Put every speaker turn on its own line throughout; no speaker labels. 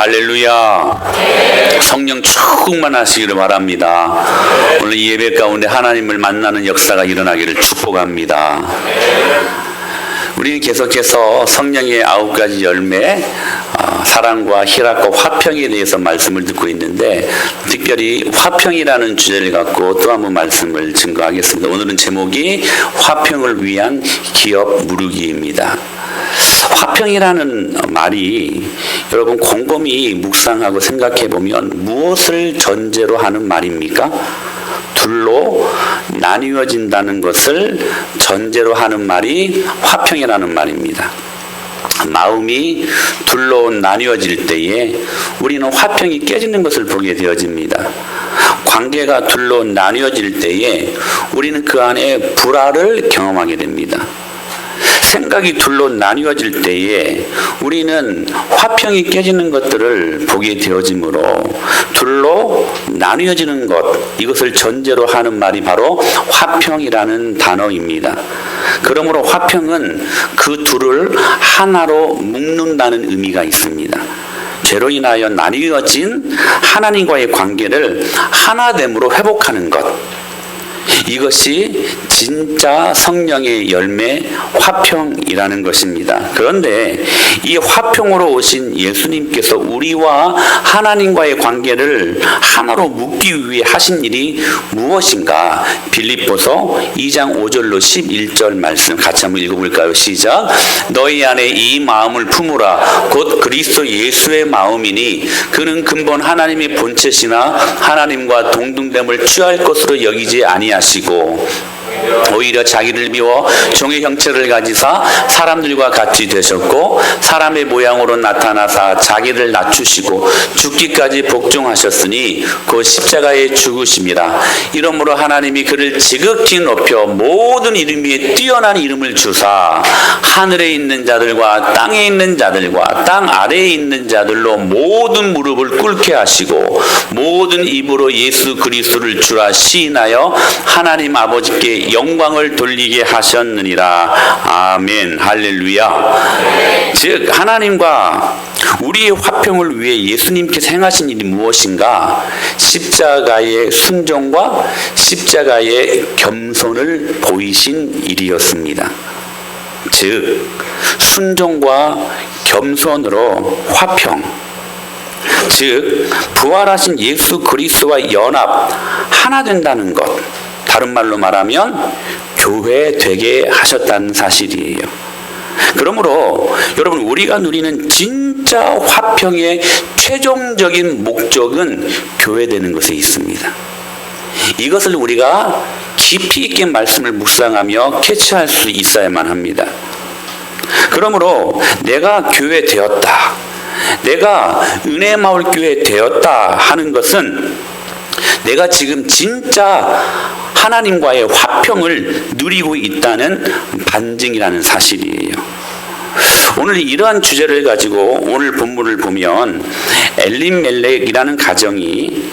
할렐루야. 성령 충만하시기를 바랍니다. 오늘 이 예배 가운데 하나님을 만나는 역사가 일어나기를 축복합니다. 우리는 계속해서 성령의 9가지 열매, 사랑과 희락과 화평에 대해서 말씀을 듣고 있는데, 특별히 화평이라는 주제를 갖고 또 한번 말씀을 증거하겠습니다. 오늘은 제목이 화평을 위한 기업 무르기입니다. 화평이라는 말이 여러분 곰곰이 묵상하고 생각해 보면 무엇을 전제로 하는 말입니까? 둘로 나뉘어진다는 것을 전제로 하는 말이 화평이라는 말입니다. 마음이 둘로 나뉘어질 때에 우리는 화평이 깨지는 것을 보게 되어집니다. 관계가 둘로 나뉘어질 때에 우리는 그 안에 불화를 경험하게 됩니다. 생각이 둘로 나뉘어질 때에 우리는 화평이 깨지는 것들을 보게 되어지므로 둘로 나뉘어지는 것, 이것을 전제로 하는 말이 바로 화평이라는 단어입니다. 그러므로 화평은 그 둘을 하나로 묶는다는 의미가 있습니다. 죄로 인하여 나뉘어진 하나님과의 관계를 하나됨으로 회복하는 것, 이것이 진짜 성령의 열매 화평이라는 것입니다. 그런데 이 화평으로 오신 예수님께서 우리와 하나님과의 관계를 하나로 묶기 위해 하신 일이 무엇인가? 빌립보서 2장 5절로 11절 말씀 같이 한번 읽어볼까요? 시작. 너희 안에 이 마음을 품으라. 곧 그리스도 예수의 마음이니 그는 근본 하나님의 본체시나 하나님과 동등됨을 취할 것으로 여기지 아니하시고 오히려 자기를 비워 종의 형체를 가지사 사람들과 같이 되셨고 사람의 모양으로 나타나사 자기를 낮추시고 죽기까지 복종하셨으니 그 십자가의 죽으심이라. 이러므로 하나님이 그를 지극히 높여 모든 이름 위에 뛰어난 이름을 주사 하늘에 있는 자들과 땅에 있는 자들과 땅 아래에 있는 자들로 모든 무릎을 꿇게 하시고 모든 입으로 예수 그리스도를 주라 시인하여 하나님 아버지께 영광을 돌리게 하셨느니라. 아멘. 할렐루야. 즉 하나님과 우리의 화평을 위해 예수님께서 행하신 일이 무엇인가? 십자가의 순종과 십자가의 겸손을 보이신 일이었습니다. 즉 순종과 겸손으로 화평, 즉 부활하신 예수 그리스도와 연합, 하나 된다는 것, 다른 말로 말하면 교회 되게 하셨다는 사실이에요. 그러므로 여러분 우리가 누리는 진짜 화평의 최종적인 목적은 교회 되는 것에 있습니다. 이것을 우리가 깊이 있게 말씀을 묵상하며 캐치할 수 있어야만 합니다. 그러므로 내가 교회 되었다, 내가 은혜마을교회 되었다 하는 것은 내가 지금 진짜 하나님과의 화평을 누리고 있다는 반증이라는 사실이에요. 오늘 이러한 주제를 가지고 오늘 본문을 보면 엘리멜렉이라는 가정이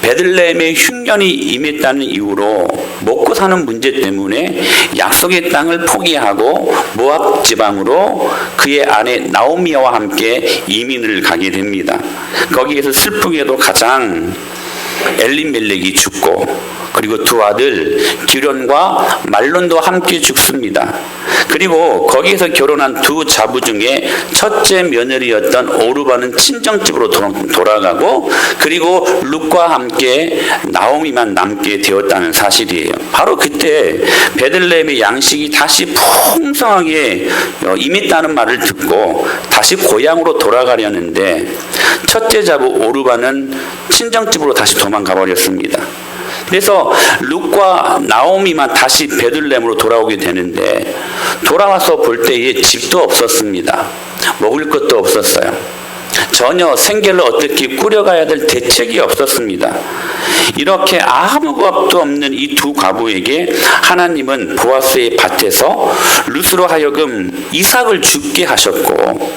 베들레헴의 흉년이 임했다는 이유로 먹고 사는 문제 때문에 약속의 땅을 포기하고 모압 지방으로 그의 아내 나오미와 함께 이민을 가게 됩니다. 거기에서 슬프게도 가장 엘리멜렉이 죽고 그리고 두 아들 기련과 말론도 함께 죽습니다. 그리고 거기에서 결혼한 두 자부 중에 첫째 며느리였던 오르바는 친정집으로 돌아가고 그리고 룻과 함께 나오미만 남게 되었다는 사실이에요. 바로 그때 베들레헴의 양식이 다시 풍성하게 임했다는 말을 듣고 다시 고향으로 돌아가려는데 첫째 자부 오르바는 친정집으로 다시 도망가 버렸습니다. 그래서 룻과 나오미만 다시 베들레헴으로 돌아오게 되는데 돌아와서 볼 때에 집도 없었습니다. 먹을 것도 없었어요. 전혀 생계를 어떻게 꾸려가야 될 대책이 없었습니다. 이렇게 아무것도 없는 이 두 과부에게 하나님은 보아스의 밭에서 룻으로 하여금 이삭을 죽게 하셨고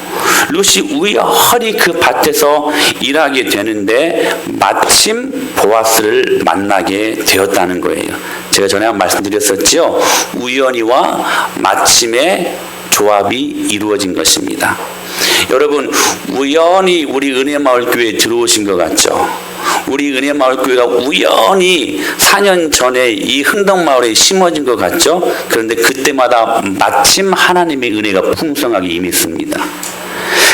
룻이 우연히 그 밭에서 일하게 되는데 마침 보아스를 만나게 되었다는 거예요. 제가 전에 한번 말씀드렸었죠. 우연히와 마침의 조합이 이루어진 것입니다. 여러분, 우연히 우리 은혜마을교회에 들어오신 것 같죠? 우리 은혜마을교회가 우연히 4년 전에 이 흥덕마을에 심어진 것 같죠? 그런데 그때마다 마침 하나님의 은혜가 풍성하게 임했습니다.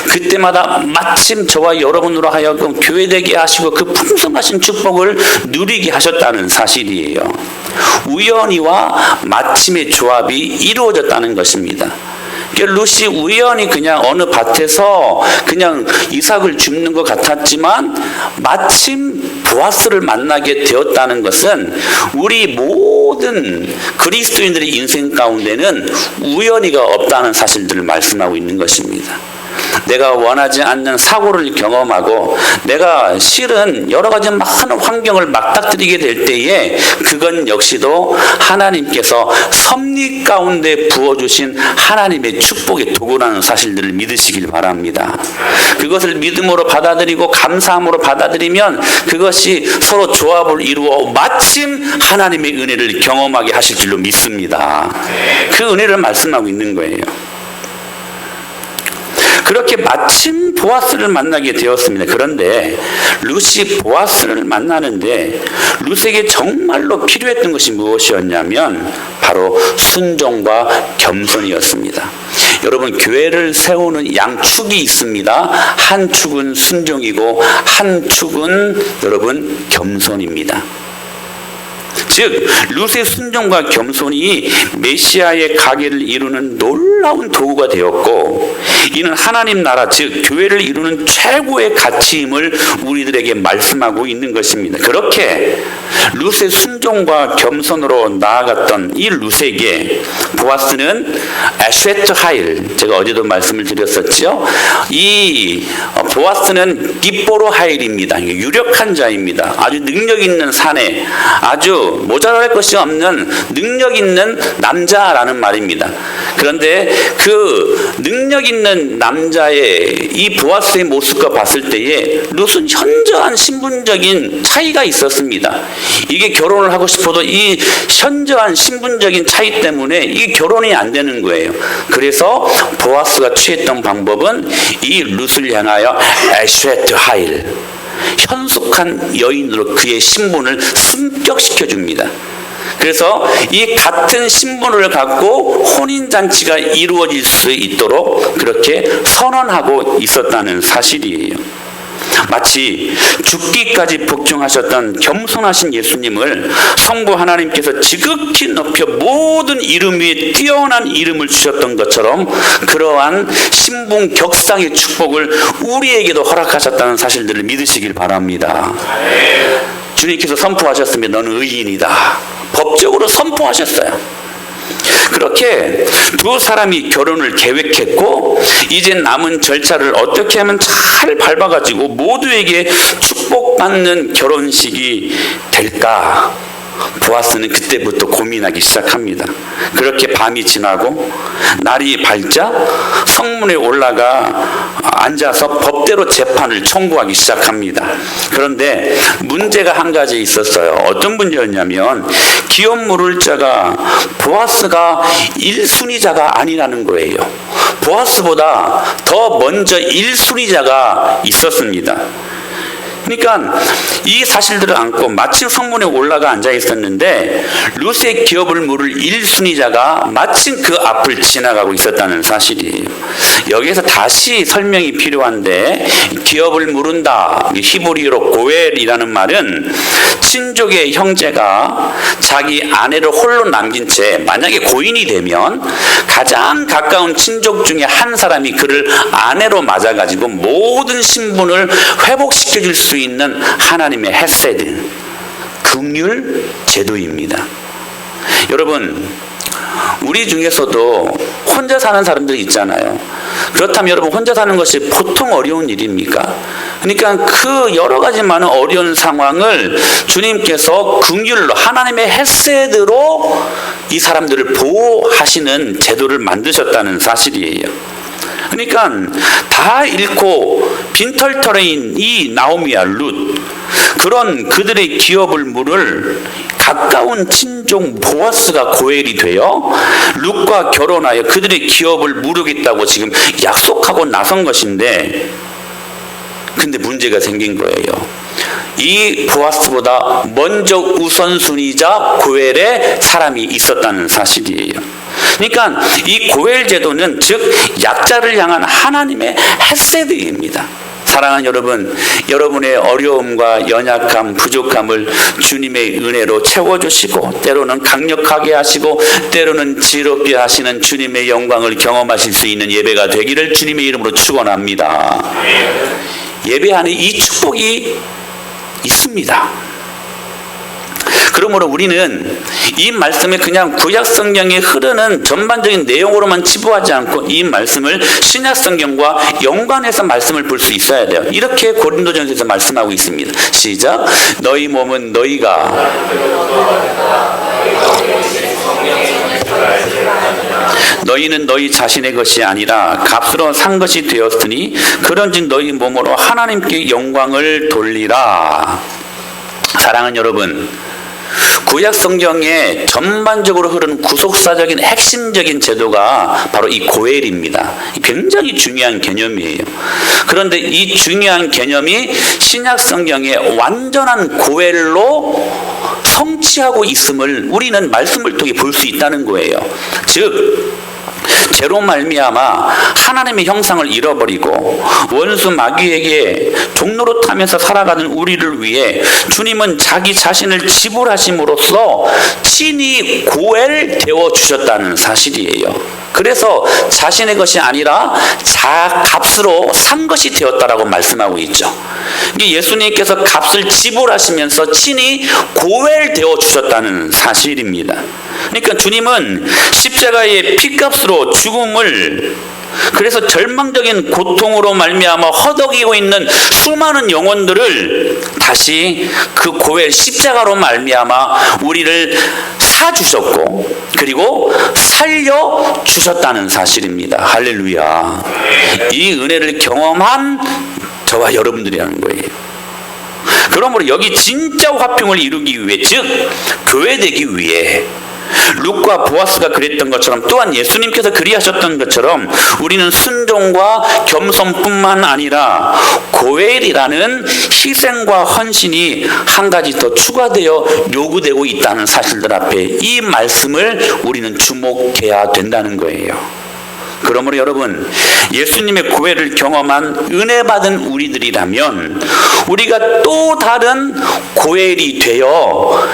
그때마다 마침 저와 여러분으로 하여금 교회되게 하시고 그 풍성하신 축복을 누리게 하셨다는 사실이에요. 우연히와 마침의 조합이 이루어졌다는 것입니다. 룻이 우연히 그냥 어느 밭에서 그냥 이삭을 줍는 것 같았지만 마침 보아스를 만나게 되었다는 것은 우리 모든 그리스도인들의 인생 가운데는 우연히가 없다는 사실들을 말씀하고 있는 것입니다. 내가 원하지 않는 사고를 경험하고 내가 실은 여러 가지 많은 환경을 맞닥뜨리게 될 때에 그건 역시도 하나님께서 섭리 가운데 부어주신 하나님의 축복의 도구라는 사실들을 믿으시길 바랍니다. 그것을 믿음으로 받아들이고 감사함으로 받아들이면 그것이 서로 조합을 이루어 마침 하나님의 은혜를 경험하게 하실 줄로 믿습니다. 그 은혜를 말씀하고 있는 거예요. 그렇게 마침 보아스를 만나게 되었습니다. 그런데 룻이 보아스를 만나는데 룻에게 정말로 필요했던 것이 무엇이었냐면 바로 순종과 겸손이었습니다. 여러분, 교회를 세우는 양축이 있습니다. 한 축은 순종이고 한 축은 여러분 겸손입니다. 즉 룻의 순종과 겸손이 메시아의 가계를 이루는 놀라운 도구가 되었고 이는 하나님 나라 즉 교회를 이루는 최고의 가치임을 우리들에게 말씀하고 있는 것입니다. 그렇게 룻의 순종과 겸손으로 나아갔던 이 룻에게 보아스는 에쉐트 하일, 제가 어제도 말씀을 드렸었죠. 이 보아스는 깁보로 하일입니다. 유력한 자입니다. 아주 능력 있는 사내, 아주 모자랄 것이 없는 능력 있는 남자라는 말입니다. 그런데 그 능력 있는 남자의 이 보아스의 모습과 봤을 때에 룻은 현저한 신분적인 차이가 있었습니다. 이게 결혼을 하고 싶어도 이 현저한 신분적인 차이 때문에 이 결혼이 안 되는 거예요. 그래서 보아스가 취했던 방법은 이 룻을 향하여 에쉐트 하일, 현숙한 여인으로 그의 신분을 승격시켜 줍니다. 그래서 이 같은 신분을 갖고 혼인잔치가 이루어질 수 있도록 그렇게 선언하고 있었다는 사실이에요. 마치 죽기까지 복종하셨던 겸손하신 예수님을 성부 하나님께서 지극히 높여 모든 이름 위에 뛰어난 이름을 주셨던 것처럼 그러한 신분 격상의 축복을 우리에게도 허락하셨다는 사실들을 믿으시길 바랍니다. 주님께서 선포하셨습니다. 너는 의인이다. 법적으로 선포하셨어요. 그렇게 두 사람이 결혼을 계획했고 이제 남은 절차를 어떻게 하면 잘 밟아가지고 모두에게 축복받는 결혼식이 될까? 보아스는 그때부터 고민하기 시작합니다. 그렇게 밤이 지나고 날이 밝자 성문에 올라가 앉아서 법대로 재판을 청구하기 시작합니다. 그런데 문제가 한 가지 있었어요. 어떤 문제였냐면 기업 물을 자가 보아스가 1순위자가 아니라는 거예요. 보아스보다 더 먼저 1순위자가 있었습니다. 그러니까 이 사실들을 안고 마침 성문에 올라가 앉아 있었는데 룻의 기업을 물을 1순위자가 마침 그 앞을 지나가고 있었다는 사실이에요. 여기에서 다시 설명이 필요한데 기업을 물은다, 히브리어로 고엘이라는 말은 친족의 형제가 자기 아내를 홀로 남긴 채 만약에 고인이 되면 가장 가까운 친족 중에 한 사람이 그를 아내로 맞아가지고 모든 신분을 회복시켜 줄 수 있는 하나님의 헤세드, 긍휼 제도입니다. 여러분, 우리 중에서도 혼자 사는 사람들이 있잖아요. 그렇다면 여러분, 혼자 사는 것이 보통 어려운 일입니까? 그러니까 그 여러 가지 많은 어려운 상황을 주님께서 긍휼로 하나님의 헤세드로 이 사람들을 보호하시는 제도를 만드셨다는 사실이에요. 그러니까 다 잃고 빈털터레인 이 나오미와 룻, 그런 그들의 기업을 물을 가까운 친종 보아스가 고엘이 되어 룻과 결혼하여 그들의 기업을 물으겠다고 지금 약속하고 나선 것인데, 근데 문제가 생긴 거예요. 이 보아스보다 먼저 우선순위자 고엘의 사람이 있었다는 사실이에요. 그러니까 이 고엘 제도는 즉 약자를 향한 하나님의 헤세드입니다. 사랑하는 여러분, 여러분의 어려움과 연약함, 부족함을 주님의 은혜로 채워주시고, 때로는 강력하게 하시고 때로는 지롭게 하시는 주님의 영광을 경험하실 수 있는 예배가 되기를 주님의 이름으로 축원합니다. 예배 안에 이 축복이 있습니다. 그러므로 우리는 이 말씀에 그냥 구약 성경에 흐르는 전반적인 내용으로만 치부하지 않고 이 말씀을 신약 성경과 연관해서 말씀을 볼 수 있어야 돼요. 이렇게 고린도전서에서 말씀하고 있습니다. 시작. 너희 몸은 너희가 너희는 너희 자신의 것이 아니라 값으로 산 것이 되었으니 그런즉 너희 몸으로 하나님께 영광을 돌리라. 사랑하는 여러분, 구약 성경에 전반적으로 흐르는 구속사적인 핵심적인 제도가 바로 이 고엘입니다. 굉장히 중요한 개념이에요. 그런데 이 중요한 개념이 신약 성경의 완전한 고엘로 성취하고 있음을 우리는 말씀을 통해 볼 수 있다는 거예요. 즉 죄로 말미암아 하나님의 형상을 잃어버리고 원수 마귀에게 종노릇하면서 살아가는 우리를 위해 주님은 자기 자신을 지불하심으로써 친히 고엘 되어 주셨다는 사실이에요. 그래서 자신의 것이 아니라 값으로 산 것이 되었다라고 말씀하고 있죠. 예수님께서 값을 지불하시면서 친히 고엘 되어 주셨다는 사실입니다. 그러니까 주님은 십자가의 피값으로 죽음을, 그래서 절망적인 고통으로 말미암아 허덕이고 있는 수많은 영혼들을 다시 그 고엘 십자가로 말미암아 우리를 사주셨고 그리고 살려주셨다는 사실입니다. 할렐루야. 이 은혜를 경험한 저와 여러분들이라는 거예요. 그러므로 여기 진짜 화평을 이루기 위해, 즉 교회되기 위해 룻과 보아스가 그랬던 것처럼, 또한 예수님께서 그리하셨던 것처럼 우리는 순종과 겸손뿐만 아니라 고엘이라는 희생과 헌신이 한 가지 더 추가되어 요구되고 있다는 사실들 앞에 이 말씀을 우리는 주목해야 된다는 거예요. 그러므로 여러분, 예수님의 고엘을 경험한 은혜 받은 우리들이라면 우리가 또 다른 고엘이 되어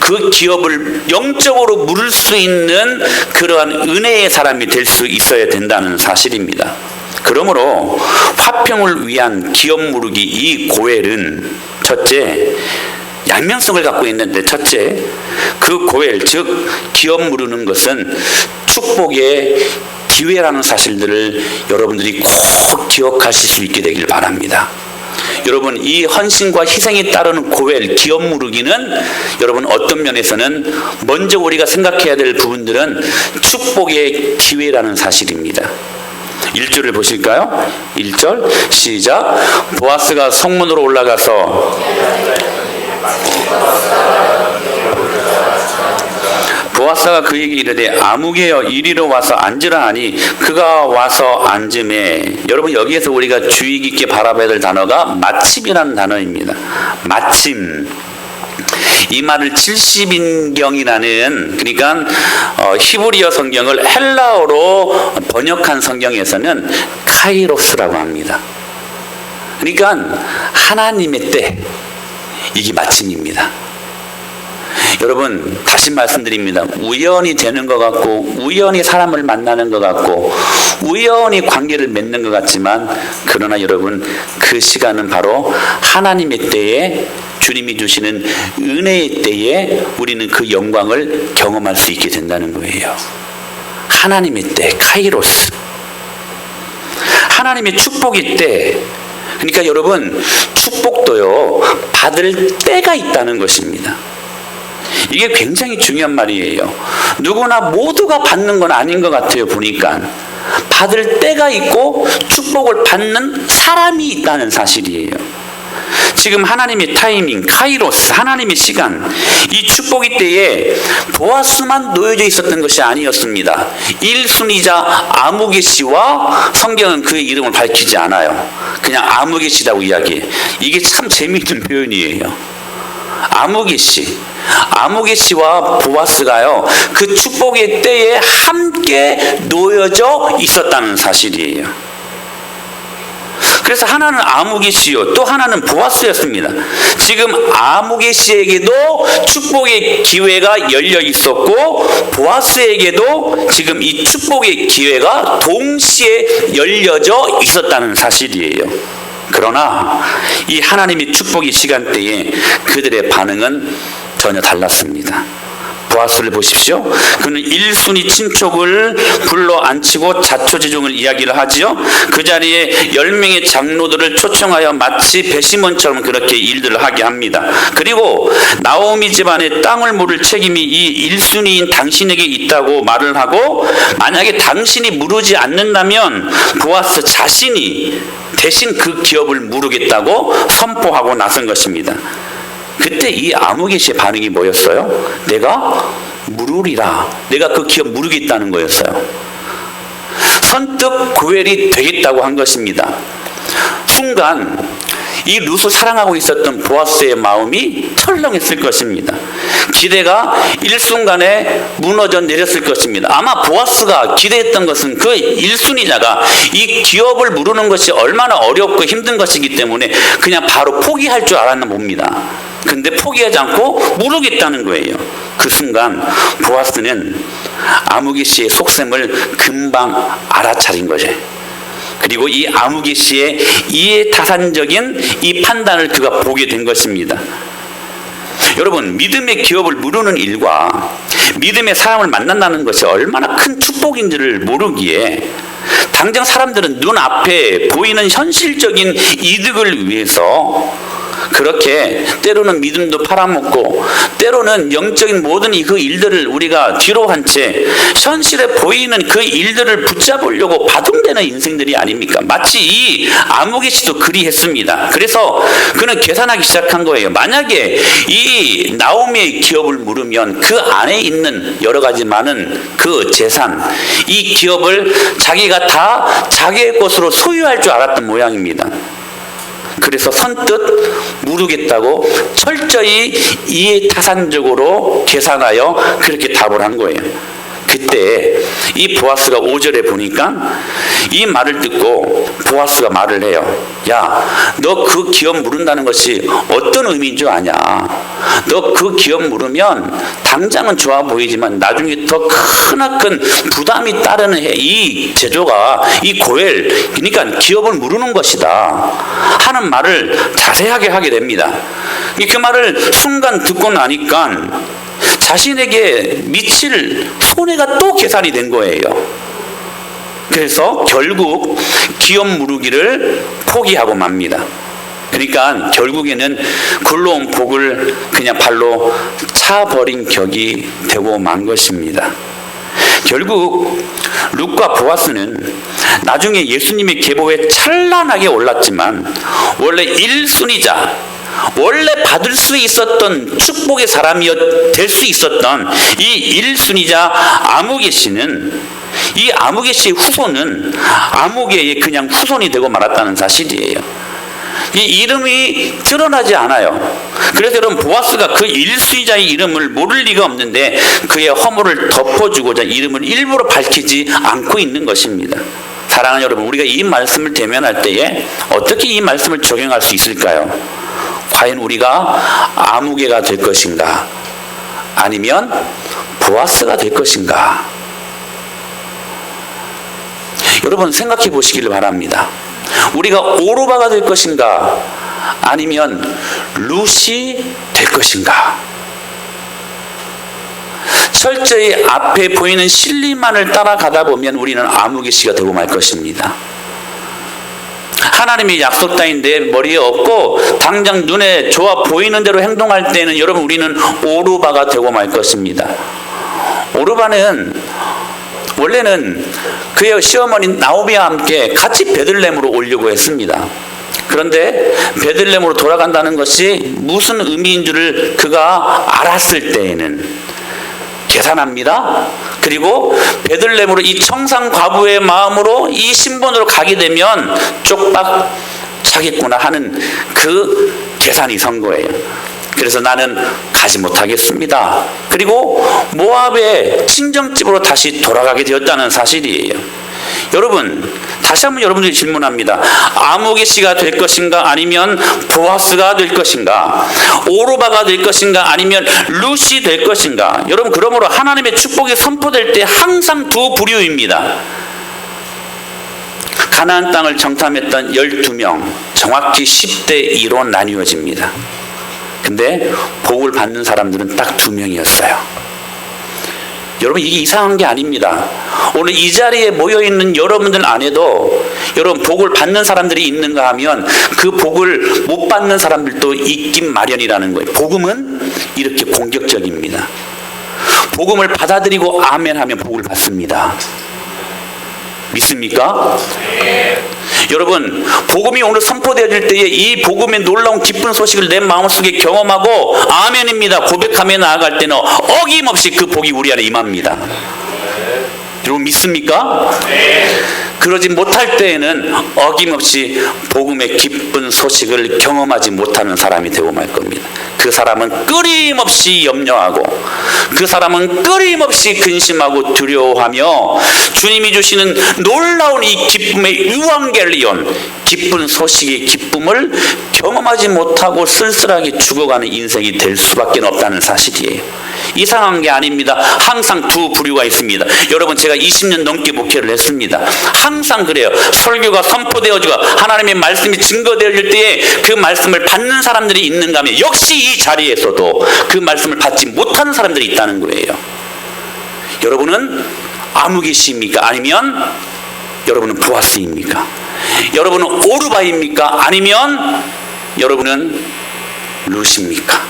그 기업을 영적으로 물을 수 있는 그러한 은혜의 사람이 될 수 있어야 된다는 사실입니다. 그러므로 화평을 위한 기업 무르기 이 고엘은 첫째, 양면성을 갖고 있는데, 첫째, 그 고엘, 즉 기업 무르는 것은 축복의 기회라는 사실들을 여러분들이 꼭 기억하실 수 있게 되길 바랍니다. 여러분, 이 헌신과 희생이 따르는 고엘, 기업 무르기는 여러분 어떤 면에서는 먼저 우리가 생각해야 될 부분들은 축복의 기회라는 사실입니다. 1절을 보실까요? 1절 시작. 보아스가 성문으로 올라가서 보아스가 그에게 이르되 아무개여 이리로 와서 앉으라 하니 그가 와서 앉음에, 여러분 여기에서 우리가 주의 깊게 바라봐야 될 단어가 마침이라는 단어입니다. 마침. 이 말을 70인경이라는, 그러니까 히브리어 성경을 헬라어로 번역한 성경에서는 카이로스라고 합니다. 그러니까 하나님의 때, 이게 마침입니다. 여러분 다시 말씀드립니다. 우연히 되는 것 같고 우연히 사람을 만나는 것 같고 우연히 관계를 맺는 것 같지만, 그러나 여러분 그 시간은 바로 하나님의 때에, 주님이 주시는 은혜의 때에 우리는 그 영광을 경험할 수 있게 된다는 거예요. 하나님의 때, 카이로스. 하나님의 축복의 때. 그러니까 여러분 축복도요 받을 때가 있다는 것입니다. 이게 굉장히 중요한 말이에요. 누구나 모두가 받는 건 아닌 것 같아요. 보니까 받을 때가 있고 축복을 받는 사람이 있다는 사실이에요. 지금 하나님의 타이밍, 카이로스, 하나님의 시간, 이 축복의 때에 보아스만 놓여져 있었던 것이 아니었습니다. 1순위자 아무개시와 성경은 그의 이름을 밝히지 않아요. 그냥 아무개시라고 이야기해. 이게 참 재미있는 표현이에요. 아무개시와 보아스가요, 그 축복의 때에 함께 놓여져 있었다는 사실이에요. 그래서 하나는 아무개시요, 또 하나는 보아스였습니다. 지금 아무개시에게도 축복의 기회가 열려 있었고 보아스에게도 지금 이 축복의 기회가 동시에 열려져 있었다는 사실이에요. 그러나 이 하나님의 축복의 시간대에 그들의 반응은 전혀 달랐습니다. 보아스를 보십시오. 그는 1순위 친족을 불러 앉히고 자초지종을 이야기를 하지요. 그 자리에 10명의 장로들을 초청하여 마치 배심원처럼 그렇게 일들을 하게 합니다. 그리고 나오미 집안의 땅을 물을 책임이 이 1순위인 당신에게 있다고 말을 하고, 만약에 당신이 물으지 않는다면 보아스 자신이 대신 그 기업을 물으겠다고 선포하고 나선 것입니다. 그때 이 아무개시의 반응이 뭐였어요? 내가 물으리라. 내가 그 기업 물으겠다는 거였어요. 선뜻 고엘이 되겠다고 한 것입니다. 순간 이 룻을 사랑하고 있었던 보아스의 마음이 철렁했을 것입니다. 기대가 일순간에 무너져 내렸을 것입니다. 아마 보아스가 기대했던 것은 그 1순위자가 이 기업을 물으는 것이 얼마나 어렵고 힘든 것이기 때문에 그냥 바로 포기할 줄 알았나 봅니다. 근데 포기하지 않고 물으겠다는 거예요. 그 순간 보아스는 아무개시의 속셈을 금방 알아차린 거죠. 그리고 이 아무개시의 이해타산적인 이 판단을 그가 보게 된 것입니다. 여러분, 믿음의 기업을 물으는 일과 믿음의 사람을 만난다는 것이 얼마나 큰 축복인지를 모르기에 당장 사람들은 눈앞에 보이는 현실적인 이득을 위해서 그렇게 때로는 믿음도 팔아먹고 때로는 영적인 모든 그 일들을 우리가 뒤로 한 채 현실에 보이는 그 일들을 붙잡으려고 바둥대는 인생들이 아닙니까? 마치 이 아무개시도 그리했습니다. 그래서 그는 계산하기 시작한 거예요. 만약에 이 나오미의 기업을 물으면 그 안에 있는 여러 가지 많은 그 재산, 이 기업을 자기가 다 자기의 것으로 소유할 줄 알았던 모양입니다. 그래서 선뜻 물으겠다고 철저히 이해타산적으로 계산하여 그렇게 답을 한 거예요. 그때 이 보아스가 5절에 보니까 이 말을 듣고 보아스가 말을 해요. 야, 너 그 기업 물은다는 것이 어떤 의미인 줄 아냐? 너 그 기업 물으면 당장은 좋아 보이지만 나중에 더 크나큰 부담이 따르는 이 제조가 이 고엘, 그러니까 기업을 물으는 것이다 하는 말을 자세하게 하게 됩니다. 그 말을 순간 듣고 나니까 자신에게 미칠 손해가 또 계산이 된 거예요. 그래서 결국 기업 무르기를 포기하고 맙니다. 그러니까 결국에는 굴러온 복을 그냥 발로 차버린 격이 되고 만 것입니다. 결국 룻과 보아스는 나중에 예수님의 계보에 찬란하게 올랐지만 원래 1순위자, 원래 받을 수 있었던 축복의 사람이 될 수 있었던 이 1순위자 아무개시는, 이 아무개시의 후손은 아무개의 그냥 후손이 되고 말았다는 사실이에요. 이 이름이 드러나지 않아요. 그래서 여러분, 보아스가 그 1순위자의 이름을 모를 리가 없는데 그의 허물을 덮어주고자 이름을 일부러 밝히지 않고 있는 것입니다. 사랑하는 여러분, 우리가 이 말씀을 대면할 때에 어떻게 이 말씀을 적용할 수 있을까요? 과연 우리가 아무개가 될 것인가? 아니면 보아스가 될 것인가? 여러분, 생각해 보시기를 바랍니다. 우리가 오르바가 될 것인가? 아니면 룻이 될 것인가? 철저히 앞에 보이는 실리만을 따라가다 보면 우리는 아무개시가 되고 말 것입니다. 하나님의 약속 땅인 내 머리에 없고 당장 눈에 좋아 보이는 대로 행동할 때는 여러분, 우리는 오르바가 되고 말 것입니다. 오르바는 원래는 그의 시어머니 나오미와 함께 같이 베들레헴으로 오려고 했습니다. 그런데 베들레헴으로 돌아간다는 것이 무슨 의미인 줄을 그가 알았을 때에는 계산합니다. 그리고 베들레헴으로 이 청산 과부의 마음으로 이 신분으로 가게 되면 쪽박 차겠구나 하는 그 계산이 선 거예요. 그래서 나는 가지 못하겠습니다. 그리고 모압의 친정집으로 다시 돌아가게 되었다는 사실이에요. 여러분, 다시 한번 여러분들이 질문합니다. 아무개 씨가 될 것인가, 아니면 보아스가 될 것인가, 오르바가 될 것인가, 아니면 룻이 될 것인가. 여러분, 그러므로 하나님의 축복이 선포될 때 항상 두 부류입니다. 가나안 땅을 정탐했던 12명, 정확히 10대 2로 나뉘어집니다. 근데 복을 받는 사람들은 딱 2명이었어요. 여러분, 이게 이상한 게 아닙니다. 오늘 이 자리에 모여있는 여러분들 안에도 여러분 복을 받는 사람들이 있는가 하면 그 복을 못 받는 사람들도 있긴 마련이라는 거예요. 복음은 이렇게 공격적입니다. 복음을 받아들이고 아멘 하면 복을 받습니다. 믿습니까? 네. 여러분, 복음이 오늘 선포되어질 때에 이 복음의 놀라운 기쁜 소식을 내 마음속에 경험하고 아멘입니다 고백하며 나아갈 때는 어김없이 그 복이 우리 안에 임합니다. 여러분, 믿습니까? 네. 그러지 못할 때에는 어김없이 복음의 기쁜 소식을 경험하지 못하는 사람이 되고 말 겁니다. 그 사람은 끊임없이 염려하고, 그 사람은 끊임없이 근심하고 두려워하며 주님이 주시는 놀라운 이 기쁨의 유앙겔리온, 기쁜 소식의 기쁨을 경험하지 못하고 쓸쓸하게 죽어가는 인생이 될 수밖에 없다는 사실이에요. 이상한 게 아닙니다. 항상 두 부류가 있습니다. 여러분, 제가 20년 넘게 목회를 했습니다. 항상 그래요. 설교가 선포되어지고 하나님의 말씀이 증거되어질 때에 그 말씀을 받는 사람들이 있는가 하면 역시 이 자리에서도 그 말씀을 받지 못하는 사람들이 있다는 거예요. 여러분은 아무개시입니까? 아니면 여러분은 보아스입니까? 여러분은 오르바입니까? 아니면 여러분은 룻입니까?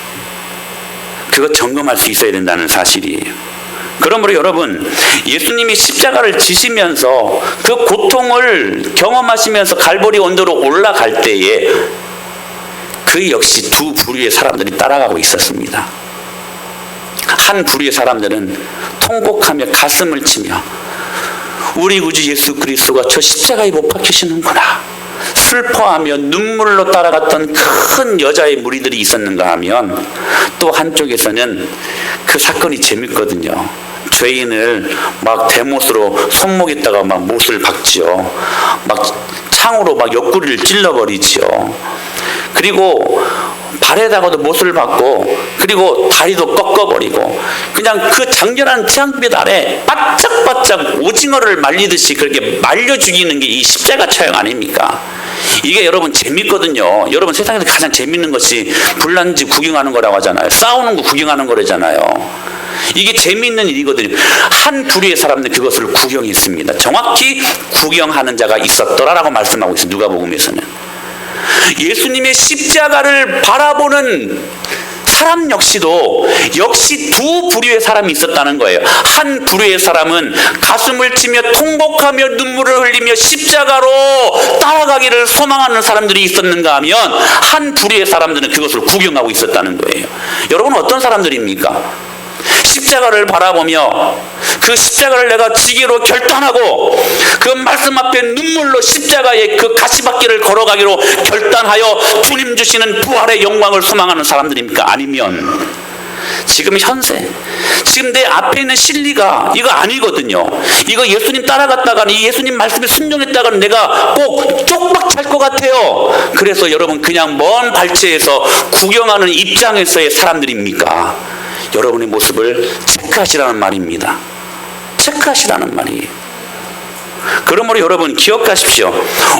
그거 점검할 수 있어야 된다는 사실이에요. 그러므로 여러분, 예수님이 십자가를 지시면서 그 고통을 경험하시면서 갈보리 언덕으로 올라갈 때에 그 역시 두 부류의 사람들이 따라가고 있었습니다. 한 부류의 사람들은 통곡하며 가슴을 치며 우리 구주 예수 그리스도가 저 십자가에 못 박히시는구나, 슬퍼하며 눈물로 따라갔던 큰 여자의 무리들이 있었는가 하면, 또 한쪽에서는 그 사건이 재밌거든요. 죄인을 막 대못으로 손목에다가 막 못을 박지요. 막 창으로 막 옆구리를 찔러버리지요. 그리고 발에다가도 못을 박고, 그리고 다리도 꺾어버리고, 그냥 그 장렬한 태양빛 아래 바짝바짝 오징어를 말리듯이 그렇게 말려 죽이는 게 이 십자가 처형 아닙니까? 이게 여러분 재밌거든요. 여러분, 세상에서 가장 재밌는 것이 불난지 구경하는 거라고 하잖아요. 싸우는 거 구경하는 거라잖아요. 이게 재미있는 일이거든요. 한 부류의 사람들 그것을 구경했습니다. 정확히 구경하는 자가 있었더라라고 말씀하고 있어요. 누가복음에서는. 예수님의 십자가를 바라보는 사람 역시도 역시 두 부류의 사람이 있었다는 거예요. 한 부류의 사람은 가슴을 치며 통곡하며 눈물을 흘리며 십자가로 따라가기를 소망하는 사람들이 있었는가 하면, 한 부류의 사람들은 그것을 구경하고 있었다는 거예요. 여러분은 어떤 사람들입니까? 십자가를 바라보며 그 십자가를 내가 지기로 결단하고 그 말씀 앞에 눈물로 십자가의 그 가시밭길을 걸어가기로 결단하여 주님 주시는 부활의 영광을 소망하는 사람들입니까? 아니면 지금 현세, 지금 내 앞에 있는 진리가 이거 아니거든요. 이거 예수님 따라갔다가는, 이 예수님 말씀에 순종했다가는 내가 꼭 쪽박 찰 것 같아요. 그래서 여러분, 그냥 먼 발치에서 구경하는 입장에서의 사람들입니까? 여러분의 모습을 체크하시라는 말입니다. 체크하시라는 말이에요. 그러므로 여러분, 기억하십시오.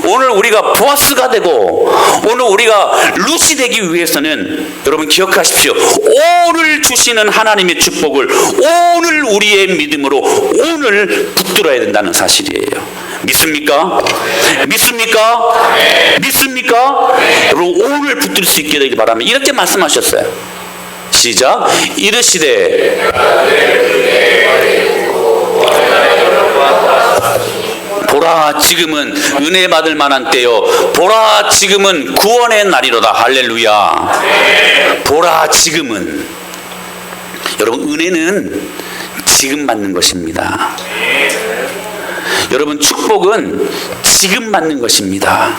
오늘 우리가 보아스가 되고 오늘 우리가 룻이 되기 위해서는 여러분 기억하십시오. 오늘 주시는 하나님의 축복을 오늘 우리의 믿음으로 오늘 붙들어야 된다는 사실이에요. 믿습니까? 믿습니까? 믿습니까? 여러분, 오늘 붙들 수 있게 되길 바랍니다. 이렇게 말씀하셨어요. 시작. 이르시되 보라 지금은 은혜 받을 만한 때요, 보라 지금은 구원의 날이로다. 할렐루야. 보라 지금은. 여러분, 은혜는 지금 받는 것입니다. 여러분, 축복은 지금 받는 것입니다.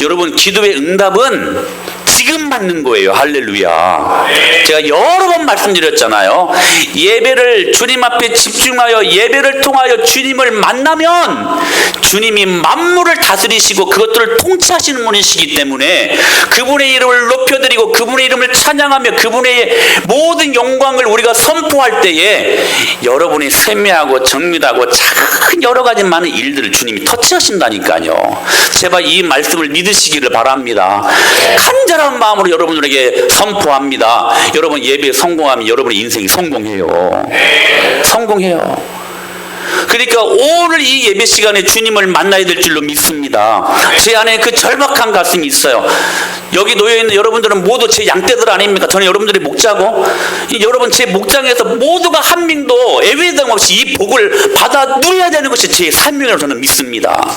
여러분, 기도의 응답은 지금 받는 거예요. 할렐루야. 제가 여러 번 말씀드렸잖아요. 예배를 주님 앞에 집중하여 예배를 통하여 주님을 만나면 주님이 만물을 다스리시고 그것들을 통치하시는 분이시기 때문에 그분의 이름을 높여드리고 그분의 이름을 찬양하며 그분의 모든 영광을 우리가 선포할 때에 여러분이 세미하고 정밀하고 작은 여러 가지 많은 일들을 주님이 터치하신다니까요. 제발 이 말씀을 믿으시기를 바랍니다. 간절한 마음으로 여러분들에게 선포합니다. 여러분, 예배에 성공하면 여러분의 인생이 성공해요. 성공해요. 그러니까 오늘 이 예배 시간에 주님을 만나야 될 줄로 믿습니다. 제 안에 그 절박한 가슴이 있어요. 여기 놓여있는 여러분들은 모두 제 양떼들 아닙니까? 저는 여러분들의 목자고, 여러분 제 목장에서 모두가 한 명도 예외당 없이 이 복을 받아 누려야 되는 것이 제 사명이라고 저는 믿습니다.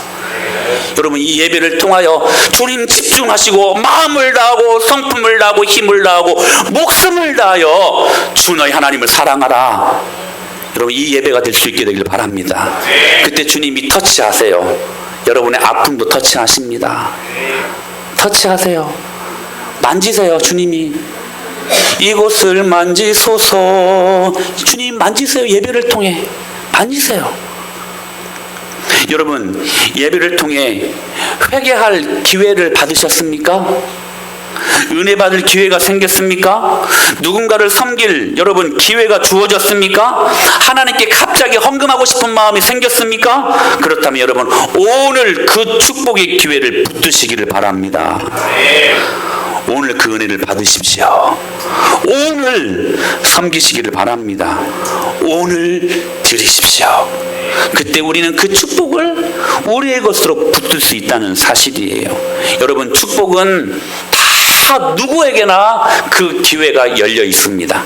여러분, 이 예배를 통하여 주님 집중하시고 마음을 다하고 성품을 다하고 힘을 다하고 목숨을 다하여 주 너희 하나님을 사랑하라. 여러분, 이 예배가 될 수 있게 되길 바랍니다. 그때 주님이 터치하세요. 여러분의 아픔도 터치하십니다. 터치하세요. 만지세요. 주님이 이곳을 만지소서. 주님 만지세요. 예배를 통해 만지세요. 여러분, 예배를 통해 회개할 기회를 받으셨습니까? 은혜 받을 기회가 생겼습니까? 누군가를 섬길 여러분 기회가 주어졌습니까? 하나님께 갑자기 헌금하고 싶은 마음이 생겼습니까? 그렇다면 여러분, 오늘 그 축복의 기회를 붙드시기를 바랍니다. 오늘 그 은혜를 받으십시오. 오늘 섬기시기를 바랍니다. 오늘 드리십시오. 그때 우리는 그 축복을 우리의 것으로 붙들 수 있다는 사실이에요. 여러분, 축복은 다 누구에게나 그 기회가 열려 있습니다.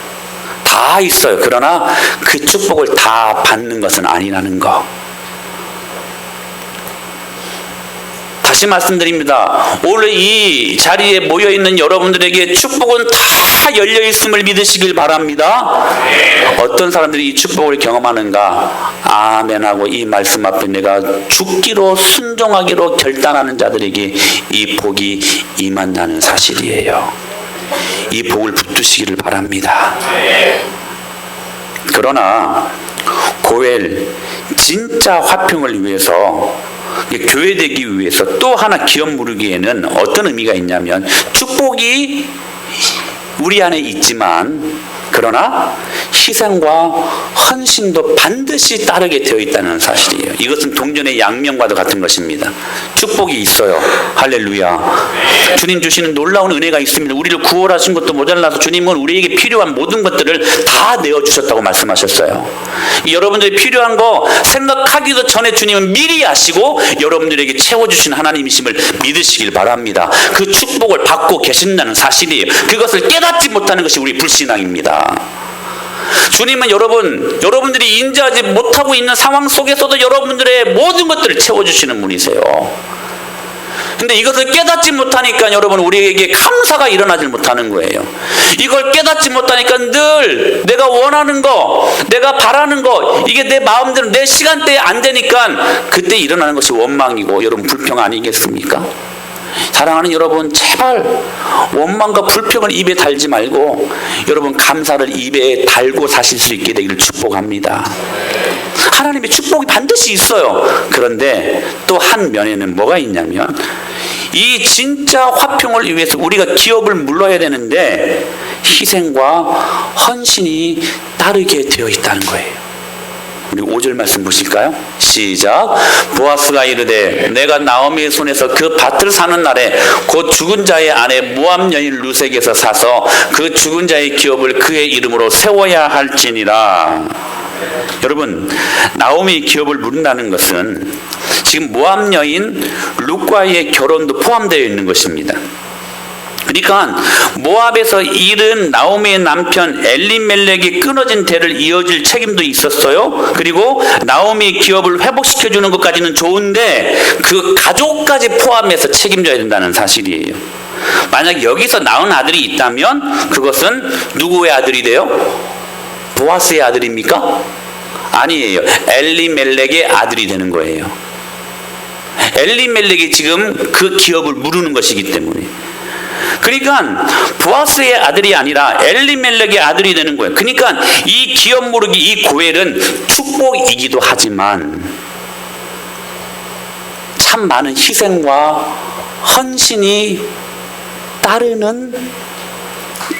다 있어요. 그러나 그 축복을 다 받는 것은 아니라는 거. 다시 말씀드립니다. 오늘 이 자리에 모여있는 여러분들에게 축복은 다 열려있음을 믿으시길 바랍니다. 어떤 사람들이 이 축복을 경험하는가? 아멘하고 이 말씀 앞에 내가 죽기로 순종하기로 결단하는 자들에게 이 복이 임한다는 사실이에요. 이 복을 붙드시기를 바랍니다. 그러나 고엘 진짜 화평을 위해서, 교회되기 위해서 또 하나 기업 무르기에는 어떤 의미가 있냐면, 축복이 우리 안에 있지만 그러나 희생과 헌신도 반드시 따르게 되어 있다는 사실이에요. 이것은 동전의 양면과도 같은 것입니다. 축복이 있어요. 할렐루야. 주님 주시는 놀라운 은혜가 있습니다. 우리를 구원하신 것도 모자라서 주님은 우리에게 필요한 모든 것들을 다 내어주셨다고 말씀하셨어요. 여러분들이 필요한 거 생각하기도 전에 주님은 미리 아시고 여러분들에게 채워주신 하나님이심을 믿으시길 바랍니다. 그 축복을 받고 계신다는 사실이에요. 그것을 깨닫지 못하는 것이 우리 불신앙입니다. 주님은 여러분들이 인지하지 못하고 있는 상황 속에서도 여러분들의 모든 것들을 채워주시는 분이세요. 근데 이것을 깨닫지 못하니까 여러분, 우리에게 감사가 일어나질 못하는 거예요. 이걸 깨닫지 못하니까 늘 내가 원하는 거, 내가 바라는 거, 이게 내 마음대로 내 시간대에 안 되니까 그때 일어나는 것이 원망이고 여러분 불평 아니겠습니까? 사랑하는 여러분, 제발 원망과 불평을 입에 달지 말고 여러분 감사를 입에 달고 사실 수 있게 되기를 축복합니다. 하나님의 축복이 반드시 있어요. 그런데 또 한 면에는 뭐가 있냐면, 이 진짜 화평을 위해서 우리가 기업을 물러야 되는데 희생과 헌신이 따르게 되어 있다는 거예요. 우리 5절 말씀 보실까요? 시작. 보아스가 이르되 내가 나오미의 손에서 그 밭을 사는 날에 곧 죽은 자의 아내 모압 여인 루색에서 사서 그 죽은 자의 기업을 그의 이름으로 세워야 할지니라. 여러분, 나오미의 기업을 물은다는 것은 지금 모압 여인 룻과의 결혼도 포함되어 있는 것입니다. 그러니까 모압에서 잃은 나오미의 남편 엘리멜렉이 끊어진 대를 이어줄 책임도 있었어요. 그리고 나오미의 기업을 회복시켜주는 것까지는 좋은데 그 가족까지 포함해서 책임져야 된다는 사실이에요. 만약 여기서 낳은 아들이 있다면 그것은 누구의 아들이 돼요? 보아스의 아들입니까? 아니에요. 엘리멜렉의 아들이 되는 거예요. 엘리멜렉이 지금 그 기업을 무르는 것이기 때문에. 그러니까 보아스의 아들이 아니라 엘리멜렉의 아들이 되는 거예요. 그러니까 이 기업 무르기, 이 고엘은 축복이기도 하지만 참 많은 희생과 헌신이 따르는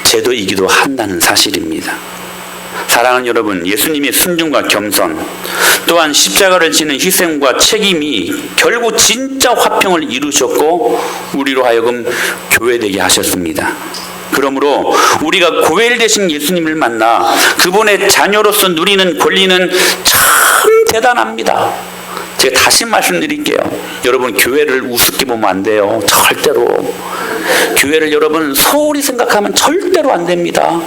제도이기도 한다는 사실입니다. 사랑하는 여러분, 예수님의 순종과 겸손, 또한 십자가를 지는 희생과 책임이 결국 진짜 화평을 이루셨고 우리로 하여금 교회되게 하셨습니다. 그러므로 우리가 고엘 되신 예수님을 만나 그분의 자녀로서 누리는 권리는 참 대단합니다. 제가 다시 말씀드릴게요. 여러분, 교회를 우습게 보면 안 돼요. 절대로. 교회를 여러분 소홀히 생각하면 절대로 안 됩니다.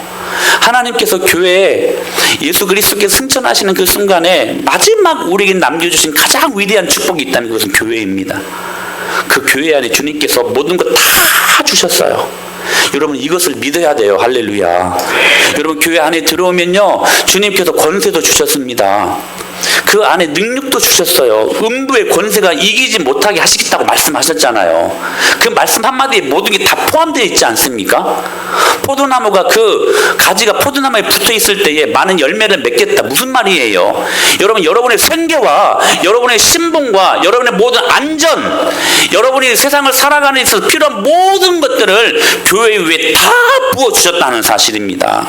하나님께서 교회에 예수 그리스도께 승천하시는 그 순간에 마지막 우리에게 남겨주신 가장 위대한 축복이 있다면 그것은 교회입니다. 그 교회 안에 주님께서 모든 것 다 주셨어요. 여러분, 이것을 믿어야 돼요. 할렐루야. 여러분, 교회 안에 들어오면요, 주님께서 권세도 주셨습니다. 그 안에 능력도 주셨어요. 음부의 권세가 이기지 못하게 하시겠다고 말씀하셨잖아요. 그 말씀 한마디에 모든 게 다 포함되어 있지 않습니까? 포도나무가 그 가지가 포도나무에 붙어 있을 때에 많은 열매를 맺겠다. 무슨 말이에요? 여러분, 여러분의 생계와 여러분의 신분과 여러분의 모든 안전, 여러분이 세상을 살아가는 데 있어서 필요한 모든 것들을 교회 위에 다 부어주셨다는 사실입니다.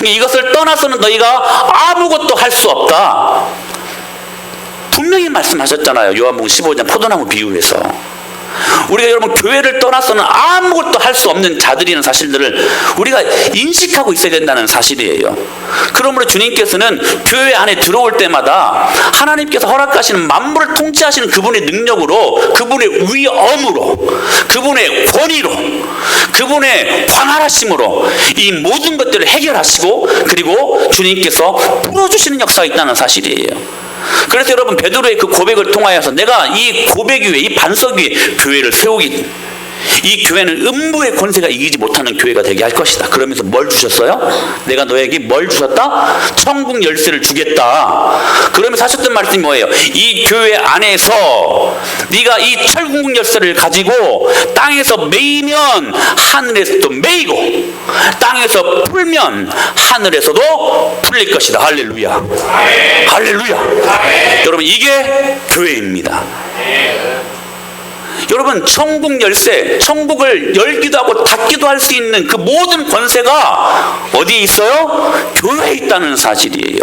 이것을 떠나서는 너희가 아무것도 할 수 없다. 분명히 말씀하셨잖아요. 요한복음 15장 포도나무 비유에서. 우리가 여러분 교회를 떠나서는 아무것도 할 수 없는 자들이라는 사실들을 우리가 인식하고 있어야 된다는 사실이에요. 그러므로 주님께서는 교회 안에 들어올 때마다 하나님께서 허락하시는 만물을 통치하시는 그분의 능력으로, 그분의 위엄으로, 그분의 권위로, 그분의 광활하심으로 이 모든 것들을 해결하시고 그리고 주님께서 풀어주시는 역사가 있다는 사실이에요. 그래서 여러분, 베드로의 그 고백을 통하여서 내가 이 고백 위에, 이 반석 위에 교회를 세우기, 이 교회는 음부의 권세가 이기지 못하는 교회가 되게 할 것이다. 그러면서 뭘 주셨어요? 내가 너에게 뭘 주셨다? 천국 열쇠를 주겠다. 그러면서 하셨던 말씀이 뭐예요? 이 교회 안에서 네가 이 천국 열쇠를 가지고 땅에서 메이면 하늘에서도 메이고 땅에서 풀면 하늘에서도 풀릴 것이다. 할렐루야. 할렐루야. 여러분, 이게 교회입니다. 여러분, 천국 열쇠, 천국을 열기도 하고 닫기도 할 수 있는 그 모든 권세가 어디에 있어요? 교회에 있다는 사실이에요.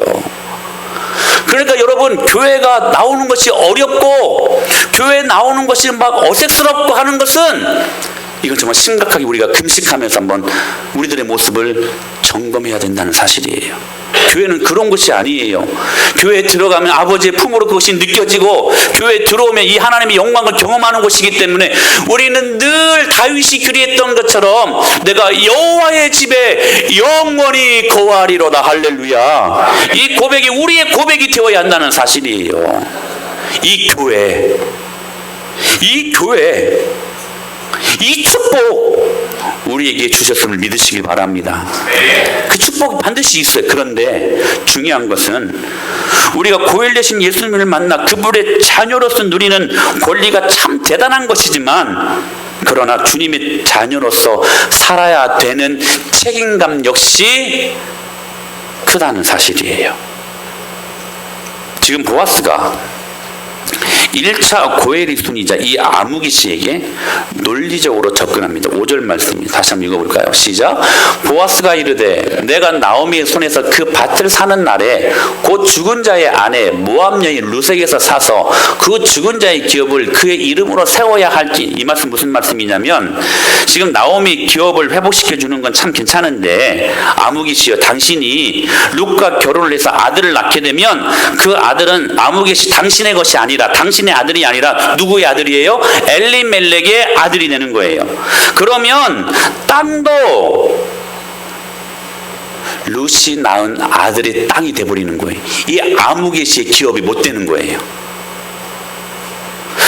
그러니까 여러분, 교회가 나오는 것이 어렵고 교회에 나오는 것이 막 어색스럽고 하는 것은 이건 정말 심각하게 우리가 금식하면서 한번 우리들의 모습을 점검해야 된다는 사실이에요. 교회는 그런 것이 아니에요. 교회에 들어가면 아버지의 품으로 그것이 느껴지고 교회에 들어오면 이 하나님의 영광을 경험하는 것이기 때문에 우리는 늘 다윗이 그리했던 것처럼 내가 여호와의 집에 영원히 거하리로다. 할렐루야. 이 고백이 우리의 고백이 되어야 한다는 사실이에요. 이 교회, 이 축복 우리에게 주셨음을 믿으시길 바랍니다. 그 축복이 반드시 있어요. 그런데 중요한 것은 우리가 고엘 되신 예수님을 만나 그분의 자녀로서 누리는 권리가 참 대단한 것이지만, 그러나 주님의 자녀로서 살아야 되는 책임감 역시 크다는 사실이에요. 지금 보아스가 1차 고엘의 순이자 이 아무기 씨에게 논리적으로 접근합니다. 5절 말씀입니다. 다시 한번 읽어볼까요? 시작. 보아스가 이르되 내가 나오미의 손에서 그 밭을 사는 날에 곧 죽은 자의 아내 모압 여인 루색에서 사서 그 죽은 자의 기업을 그의 이름으로 세워야 할지. 이 말씀 무슨 말씀이냐면 지금 나오미 기업을 회복시켜 주는 건 참 괜찮은데 아무개시여, 당신이 룻과 결혼을 해서 아들을 낳게 되면 그 아들은 아무개시 당신의 것이 아니라, 당신의 아들이 아니라 누구의 아들이에요? 엘리멜렉의 아들이 되는 거예요. 그러면 땅도 룻이 낳은 아들의 땅이 돼버리는 거예요. 이 아무개시의 기업이 못 되는 거예요.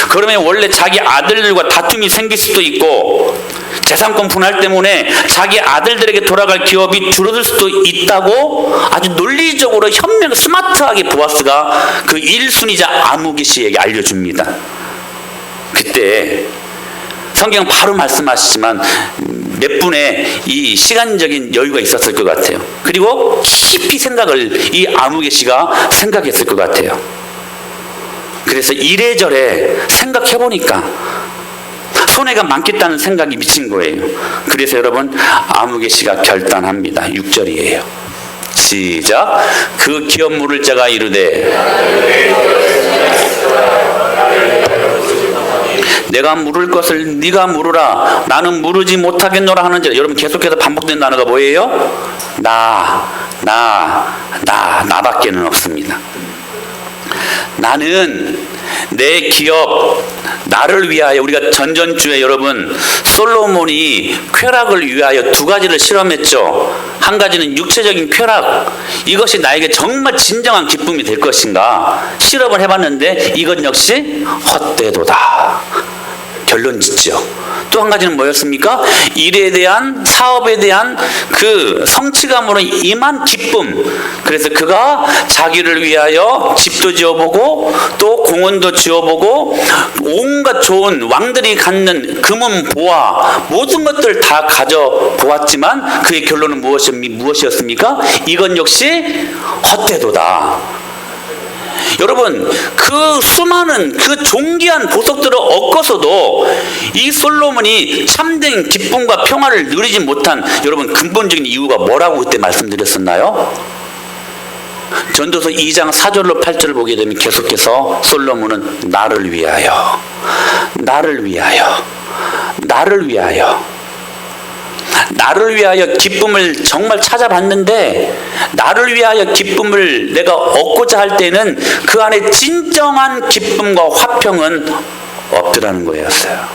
그러면 원래 자기 아들들과 다툼이 생길 수도 있고 재산권 분할 때문에 자기 아들들에게 돌아갈 기업이 줄어들 수도 있다고 아주 논리적으로 현명 스마트하게 보아스가 그 1순위자 아무개시에게 알려줍니다. 그때 성경 바로 말씀하시지만 몇 분의 이 시간적인 여유가 있었을 것 같아요. 그리고 깊이 생각을 이 아무개시가 생각했을 것 같아요. 그래서 이래저래 생각해보니까 손해가 많겠다는 생각이 미친 거예요. 그래서 여러분, 아무개시가 결단합니다. 6절이에요. 시작. 그 기업 물을 자가 이르되 내가 물을 것을 네가 물으라, 나는 물으지 못하겠노라 하는지라. 여러분, 계속해서 반복된 단어가 뭐예요? 나밖에는 없습니다. 나는 내 기업, 나를 위하여. 우리가 전전주에 여러분, 솔로몬이 쾌락을 위하여 두 가지를 실험했죠. 한 가지는 육체적인 쾌락, 이것이 나에게 정말 진정한 기쁨이 될 것인가 실험을 해봤는데 이건 역시 헛되도다, 결론 짓죠. 또 한 가지는 뭐였습니까? 일에 대한, 사업에 대한 그 성취감으로 임한 기쁨. 그래서 그가 자기를 위하여 집도 지어보고 또 공원도 지어보고 온갖 좋은 왕들이 갖는 금은 보화, 모든 것들 다 가져보았지만 그의 결론은 무엇이었습니까? 이건 역시 헛되도다. 여러분, 그 수많은 그 존귀한 보석들을 얻고서도 이 솔로몬이 참된 기쁨과 평화를 누리지 못한, 여러분, 근본적인 이유가 뭐라고 그때 말씀드렸었나요? 전도서 2장 4절로 8절을 보게 되면 계속해서 솔로몬은 나를 위하여, 나를 위하여, 나를 위하여, 나를 위하여 기쁨을 정말 찾아봤는데 나를 위하여 기쁨을 내가 얻고자 할 때는 그 안에 진정한 기쁨과 화평은 없더라는 거였어요.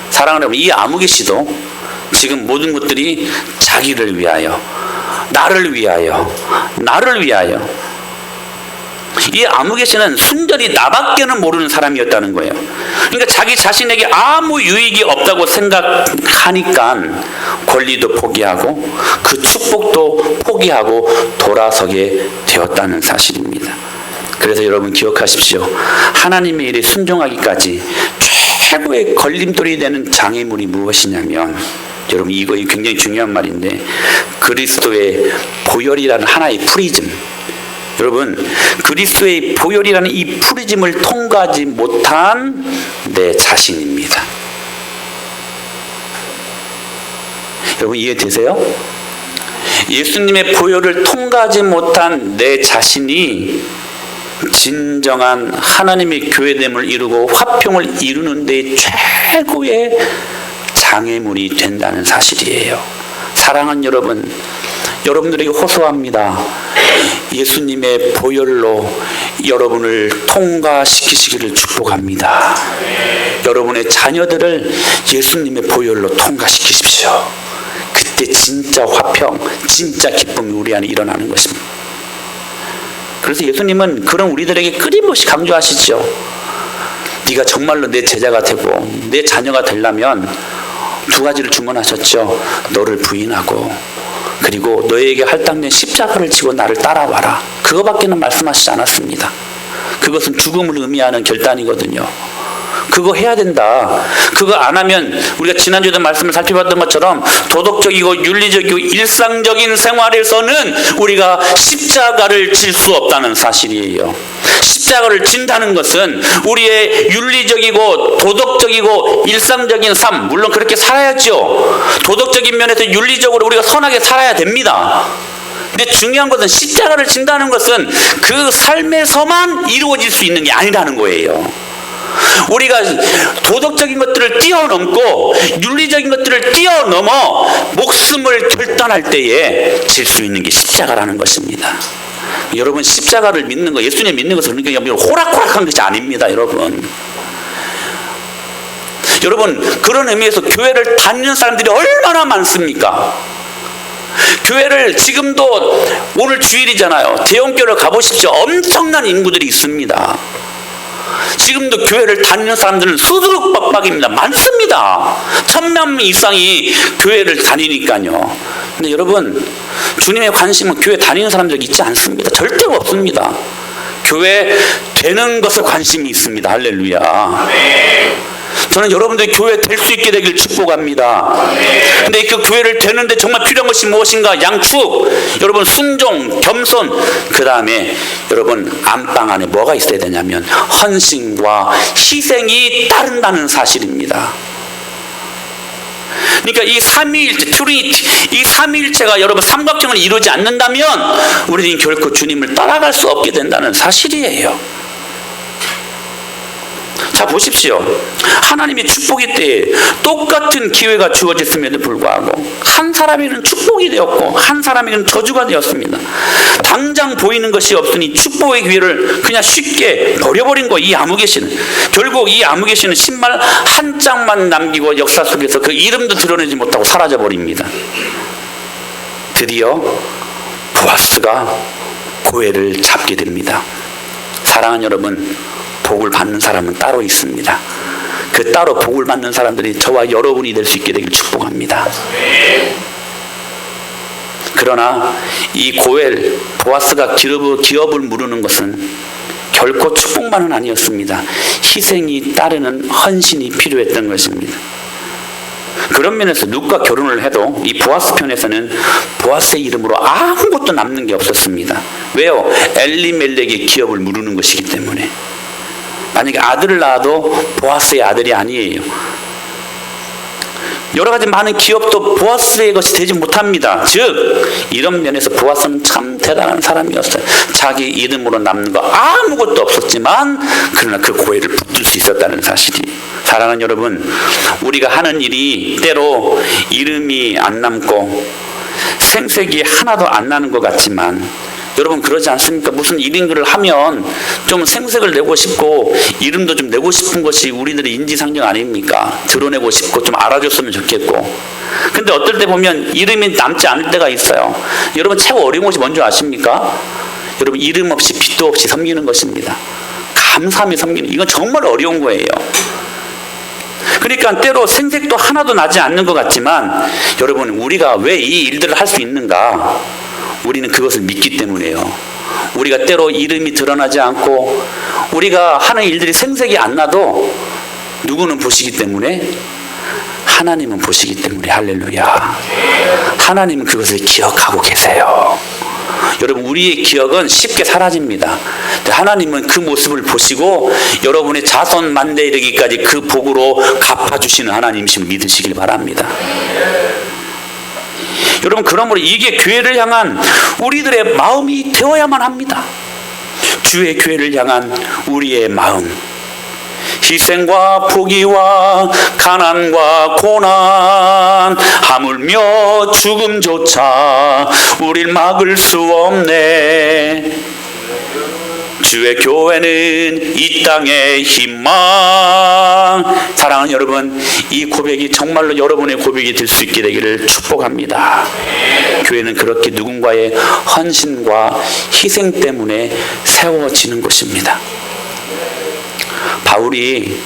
사랑하는 여러분, 이 아무개시도 지금 모든 것들이 자기를 위하여, 나를 위하여, 나를 위하여. 이 아무개시는 순전히 나밖에는 모르는 사람이었다는 거예요. 그러니까 자기 자신에게 아무 유익이 없다고 생각하니까 권리도 포기하고 그 축복도 포기하고 돌아서게 되었다는 사실입니다. 그래서 여러분 기억하십시오. 하나님의 일에 순종하기까지 최고의 걸림돌이 되는 장애물이 무엇이냐면, 여러분 이거 굉장히 중요한 말인데, 그리스도의 보혈이라는 하나의 프리즘. 여러분, 그리스도의 보혈이라는 이 프리즘을 통과하지 못한 내 자신입니다. 여러분 이해되세요? 예수님의 보혈을 통과하지 못한 내 자신이 진정한 하나님의 교회됨을 이루고 화평을 이루는 데 최고의 장애물이 된다는 사실이에요. 사랑하는 여러분, 여러분들에게 호소합니다. 예수님의 보혈로 여러분을 통과시키시기를 축복합니다. 여러분의 자녀들을 예수님의 보혈로 통과시키십시오. 그때 진짜 화평, 진짜 기쁨이 우리 안에 일어나는 것입니다. 그래서 예수님은 그런 우리들에게 끊임없이 강조하시죠. 네가 정말로 내 제자가 되고 내 자녀가 되려면 두 가지를 주문하셨죠. 너를 부인하고, 그리고 너에게 할당된 십자가를 지고 나를 따라와라. 그거밖에는 말씀하시지 않았습니다. 그것은 죽음을 의미하는 결단이거든요. 그거 해야 된다. 그거 안 하면 우리가 지난주에도 말씀을 살펴봤던 것처럼 도덕적이고 윤리적이고 일상적인 생활에서는 우리가 십자가를 질 수 없다는 사실이에요. 십자가를 진다는 것은 우리의 윤리적이고 도덕적이고 일상적인 삶, 물론 그렇게 살아야죠. 도덕적인 면에서 윤리적으로 우리가 선하게 살아야 됩니다. 근데 중요한 것은 십자가를 진다는 것은 그 삶에서만 이루어질 수 있는 게 아니라는 거예요. 우리가 도덕적인 것들을 뛰어넘고 윤리적인 것들을 뛰어넘어 목숨을 결단할 때에 질 수 있는 게 십자가라는 것입니다. 여러분, 십자가를 믿는 거, 예수님 믿는 것은 그러니까 호락호락한 것이 아닙니다, 여러분. 여러분, 그런 의미에서 교회를 다니는 사람들이 얼마나 많습니까? 교회를 지금도 오늘 주일이잖아요. 대형교회를 가보십시오. 엄청난 인구들이 있습니다. 지금도 교회를 다니는 사람들은 수두룩박박입니다. 많습니다. 1000명 이상이 교회를 다니니까요. 근데 여러분, 주님의 관심은 교회 다니는 사람들 있지 않습니다. 절대 없습니다. 교회 되는 것에 관심이 있습니다. 할렐루야. 저는 여러분들이 교회 될 수 있게 되길 축복합니다. 근데 그 교회를 되는데 정말 필요한 것이 무엇인가? 양축, 여러분 순종, 겸손, 그 다음에 여러분 안방 안에 뭐가 있어야 되냐면 헌신과 희생이 따른다는 사실입니다. 그러니까 이 삼위일체, 트리니티, 이 삼위일체가 여러분 삼각형을 이루지 않는다면 우리는 결코 주님을 따라갈 수 없게 된다는 사실이에요. 자, 보십시오. 하나님의 축복의 때에 똑같은 기회가 주어졌음에도 불구하고 한 사람에게는 축복이 되었고 한 사람에게는 저주가 되었습니다. 당장 보이는 것이 없으니 축복의 기회를 그냥 쉽게 버려버린 거, 이 아무개시는. 결국 이 아무개시는 신발 한 짝만 남기고 역사 속에서 그 이름도 드러내지 못하고 사라져버립니다. 드디어 보아스가 고해를 잡게 됩니다. 사랑하는 여러분, 복을 받는 사람은 따로 있습니다. 그 따로 복을 받는 사람들이 저와 여러분이 될 수 있게 되길 축복합니다. 그러나 이 고엘, 보아스가 기업을 무르는 것은 결코 축복만은 아니었습니다. 희생이 따르는 헌신이 필요했던 것입니다. 그런 면에서 룻과 결혼을 해도 이 보아스 편에서는 보아스의 이름으로 아무것도 남는 게 없었습니다. 왜요? 엘리멜렉의 기업을 무르는 것이기 때문에. 만약에 아들을 낳아도 보아스의 아들이 아니에요. 여러 가지 많은 기업도 보아스의 것이 되지 못합니다. 즉 이런 면에서 보아스는 참 대단한 사람이었어요. 자기 이름으로 남는 거 아무것도 없었지만 그러나 그 고해를 붙들 수 있었다는 사실이. 사랑하는 여러분, 우리가 하는 일이 때로 이름이 안 남고 생색이 하나도 안 나는 것 같지만 여러분 그러지 않습니까? 무슨 일인글을 하면 좀 생색을 내고 싶고 이름도 좀 내고 싶은 것이 우리들의 인지상정 아닙니까? 드러내고 싶고 좀 알아줬으면 좋겠고. 근데 어떨 때 보면 이름이 남지 않을 때가 있어요. 여러분 최고 어려운 것이 뭔지 아십니까? 여러분 이름 없이 빛도 없이 섬기는 것입니다. 감사함이 섬기는, 이건 정말 어려운 거예요. 그러니까 때로 생색도 하나도 나지 않는 것 같지만 여러분 우리가 왜 이 일들을 할 수 있는가? 우리는 그것을 믿기 때문에요. 우리가 때로 이름이 드러나지 않고 우리가 하는 일들이 생색이 안 나도 누구는 보시기 때문에? 하나님은 보시기 때문에. 할렐루야. 하나님은 그것을 기억하고 계세요. 여러분 우리의 기억은 쉽게 사라집니다. 하나님은 그 모습을 보시고 여러분의 자손 만대에 이르기까지 그 복으로 갚아주시는 하나님이심을 믿으시길 바랍니다. 여러분 그러므로 이게 교회를 향한 우리들의 마음이 되어야만 합니다. 주의 교회를 향한 우리의 마음. 희생과 포기와 가난과 고난 하물며 죽음조차 우릴 막을 수 없네. 주의 교회는 이 땅의 희망. 사랑하는 여러분, 이 고백이 정말로 여러분의 고백이 될 수 있게 되기를 축복합니다. 교회는 그렇게 누군가의 헌신과 희생 때문에 세워지는 것입니다. 바울이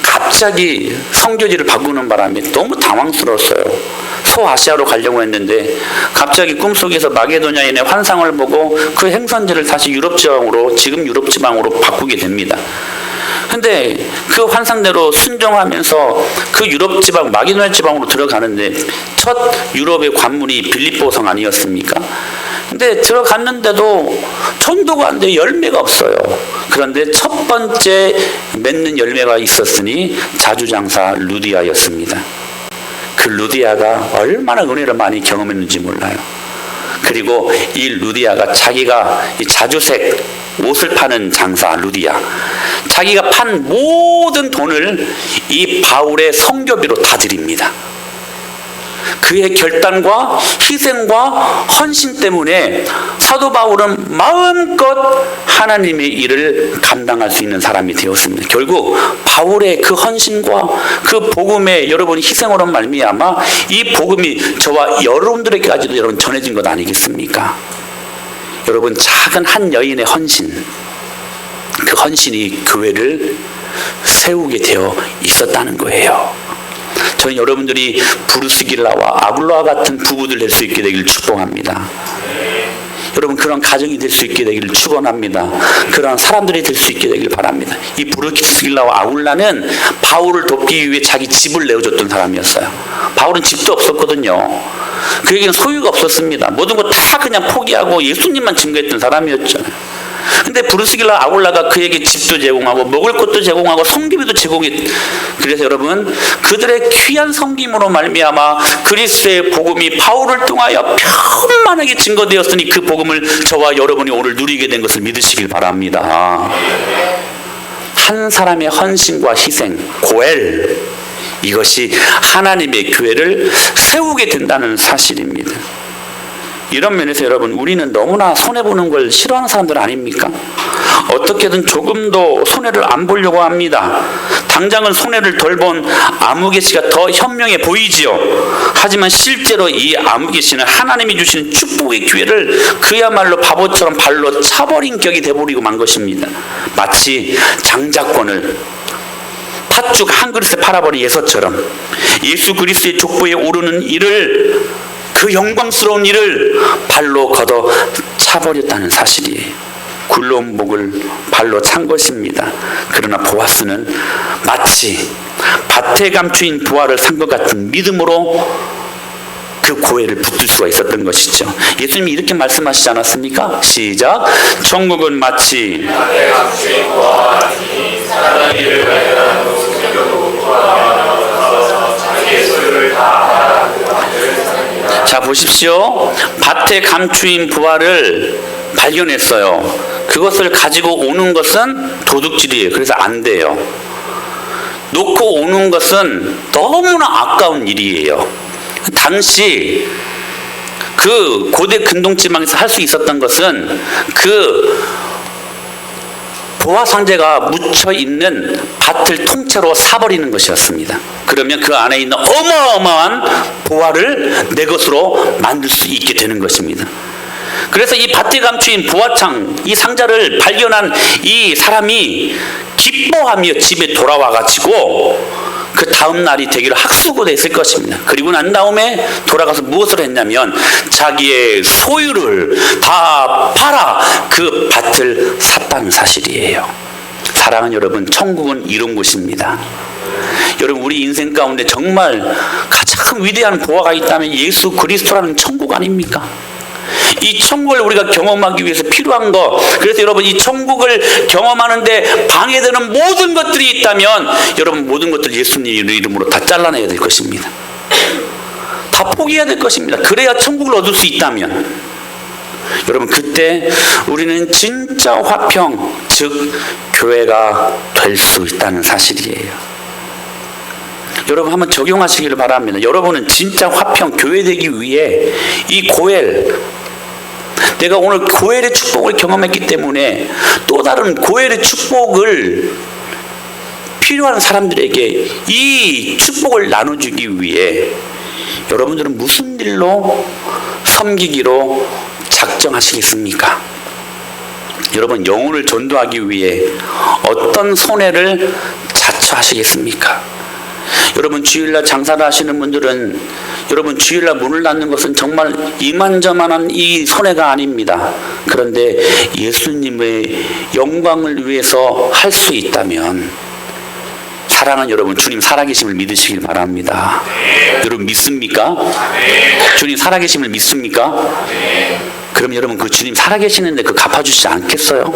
갑자기 성교지를 바꾸는 바람에 너무 당황스러웠어요. 소아시아로 가려고 했는데 갑자기 꿈속에서 마게도냐인의 환상을 보고 그 행선지를 다시 유럽 지방으로, 지금 유럽 지방으로 바꾸게 됩니다. 근데 그 환상대로 순종하면서 그 유럽 지방, 마게도냐 지방으로 들어가는데 첫 유럽의 관문이 빌립보성 아니었습니까? 근데 들어갔는데도 전도가 안 돼, 열매가 없어요. 그런데 첫 번째 맺는 열매가 있었으니 자주장사 루디아였습니다. 그 루디아가 얼마나 은혜를 많이 경험했는지 몰라요. 그리고 이 루디아가 자기가 이 자주색 옷을 파는 장사 루디아, 자기가 판 모든 돈을 이 바울의 선교비로 다 드립니다. 그의 결단과 희생과 헌신 때문에 사도 바울은 마음껏 하나님의 일을 감당할 수 있는 사람이 되었습니다. 결국 바울의 그 헌신과 그 복음의 여러분이 희생으로 말미암아 이 복음이 저와 여러분들에게까지도 여러분 전해진 것 아니겠습니까? 여러분, 작은 한 여인의 헌신, 그 헌신이 교회를 세우게 되어 있었다는 거예요. 저는 여러분들이 브루스길라와 아굴라와 같은 부부들 될 수 있게 되기를 축복합니다. 여러분, 그런 가정이 될 수 있게 되기를 축원합니다. 그런 사람들이 될 수 있게 되기를 바랍니다. 이 브루스길라와 아굴라는 바울을 돕기 위해 자기 집을 내어줬던 사람이었어요. 바울은 집도 없었거든요. 그에게는 소유가 없었습니다. 모든 거 다 그냥 포기하고 예수님만 증거했던 사람이었죠. 근데 브루스길라 아굴라가 그에게 집도 제공하고 먹을 것도 제공하고 섬기비도 제공했. 그래서 여러분, 그들의 귀한 섬김으로 말미암아 그리스도의 복음이 바울을 통하여 편만하게 증거되었으니 그 복음을 저와 여러분이 오늘 누리게 된 것을 믿으시길 바랍니다. 한 사람의 헌신과 희생, 고엘, 이것이 하나님의 교회를 세우게 된다는 사실입니다. 이런 면에서 여러분, 우리는 너무나 손해보는 걸 싫어하는 사람들 아닙니까? 어떻게든 조금 더 손해를 안 보려고 합니다. 당장은 손해를 덜 본 아무개씨가 더 현명해 보이지요. 하지만 실제로 이 아무개씨는 하나님이 주시는 축복의 기회를 그야말로 바보처럼 발로 차버린 격이 돼버리고 만 것입니다. 마치 장자권을 팥죽 한 그릇에 팔아버린 예서처럼 예수 그리스도의 족보에 오르는 일을, 그 영광스러운 일을 발로 걷어 차버렸다는 사실이 굴러온 복을 발로 찬 것입니다. 그러나 보아스는 마치 밭에 감추인 부활을 산 것 같은 믿음으로 그 고해를 붙들 수가 있었던 것이죠. 예수님이 이렇게 말씀하시지 않았습니까? 시작. 천국은 마치 밭에 감추인 부활과 같으니 사람의 일을 발견한 자기의 소유를 다 자, 보십시오. 밭에 감추인 부활을 발견했어요. 그것을 가지고 오는 것은 도둑질이에요. 그래서 안 돼요. 놓고 오는 것은 너무나 아까운 일이에요. 당시 그 고대 근동지방에서 할 수 있었던 것은 그 보화 상자가 묻혀 있는 밭을 통째로 사버리는 것이었습니다. 그러면 그 안에 있는 어마어마한 보화를 내 것으로 만들 수 있게 되는 것입니다. 그래서 이 밭에 감추인 보화창, 이 상자를 발견한 이 사람이 기뻐하며 집에 돌아와 가지고 그 다음 날이 되기를 학수고대 했을 것입니다. 그리고 난 다음에 돌아가서 무엇을 했냐면 자기의 소유를 다 팔아 그 밭을 샀다는 사실이에요. 사랑하는 여러분, 천국은 이런 곳입니다. 여러분, 우리 인생 가운데 정말 가장 위대한 보화가 있다면 예수 그리스도라는 천국 아닙니까? 이 천국을 우리가 경험하기 위해서 필요한 것, 그래서 여러분, 이 천국을 경험하는데 방해되는 모든 것들이 있다면 여러분, 모든 것들 예수님 이름으로 다 잘라내야 될 것입니다. 다 포기해야 될 것입니다. 그래야 천국을 얻을 수 있다면 여러분, 그때 우리는 진짜 화평, 즉 교회가 될 수 있다는 사실이에요. 여러분, 한번 적용하시기를 바랍니다. 여러분은 진짜 화평, 교회 되기 위해 이 고엘, 내가 오늘 고엘의 축복을 경험했기 때문에 또 다른 고엘의 축복을 필요한 사람들에게 이 축복을 나눠주기 위해 여러분들은 무슨 일로 섬기기로 작정하시겠습니까? 여러분, 영혼을 전도하기 위해 어떤 손해를 자처하시겠습니까? 여러분, 주일날 장사를 하시는 분들은 여러분, 주일날 문을 닫는 것은 정말 이만저만한 이 손해가 아닙니다. 그런데 예수님의 영광을 위해서 할 수 있다면, 사랑하는 여러분, 주님 살아계심을 믿으시길 바랍니다. 여러분, 믿습니까? 주님 살아계심을 믿습니까? 그럼 여러분, 그 주님 살아계시는데 그 갚아주시지 않겠어요?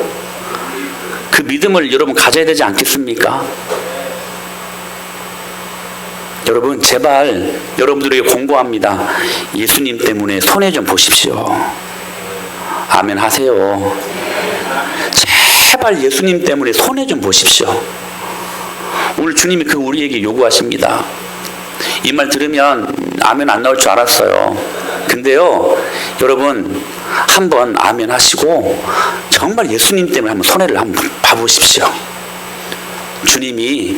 그 믿음을 여러분 가져야 되지 않겠습니까? 여러분 제발 여러분들에게 공고합니다. 예수님 때문에 손해 좀 보십시오. 아멘 하세요. 제발 예수님 때문에 손해 좀 보십시오. 오늘 주님이 그 우리에게 요구하십니다. 이 말 들으면 아멘 안 나올 줄 알았어요. 근데요 여러분 한번 아멘 하시고 정말 예수님 때문에 한번 손해를 한번 봐보십시오. 주님이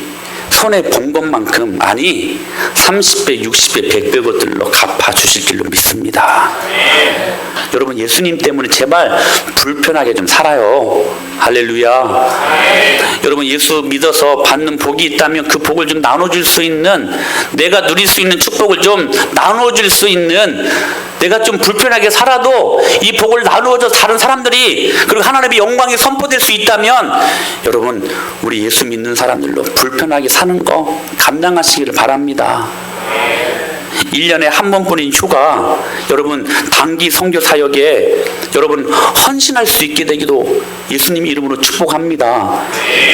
손해 본 것만큼 아니 30배, 60배, 100배 것들로 갚아주실 줄로 믿습니다. 여러분 예수님 때문에 제발 불편하게 좀 살아요. 할렐루야. 여러분 예수 믿어서 받는 복이 있다면 그 복을 좀 나눠줄 수 있는, 내가 누릴 수 있는 축복을 좀 나눠줄 수 있는, 내가 좀 불편하게 살아도 이 복을 나누어서 다른 사람들이 그리고 하나님의 영광이 선포될 수 있다면 여러분 우리 예수 믿는 사람들로 불편하게 사는 거 감당하시기를 바랍니다. 1년에 한 번뿐인 휴가 여러분 단기 선교 사역에 여러분 헌신할 수 있게 되기도 예수님 이름으로 축복합니다.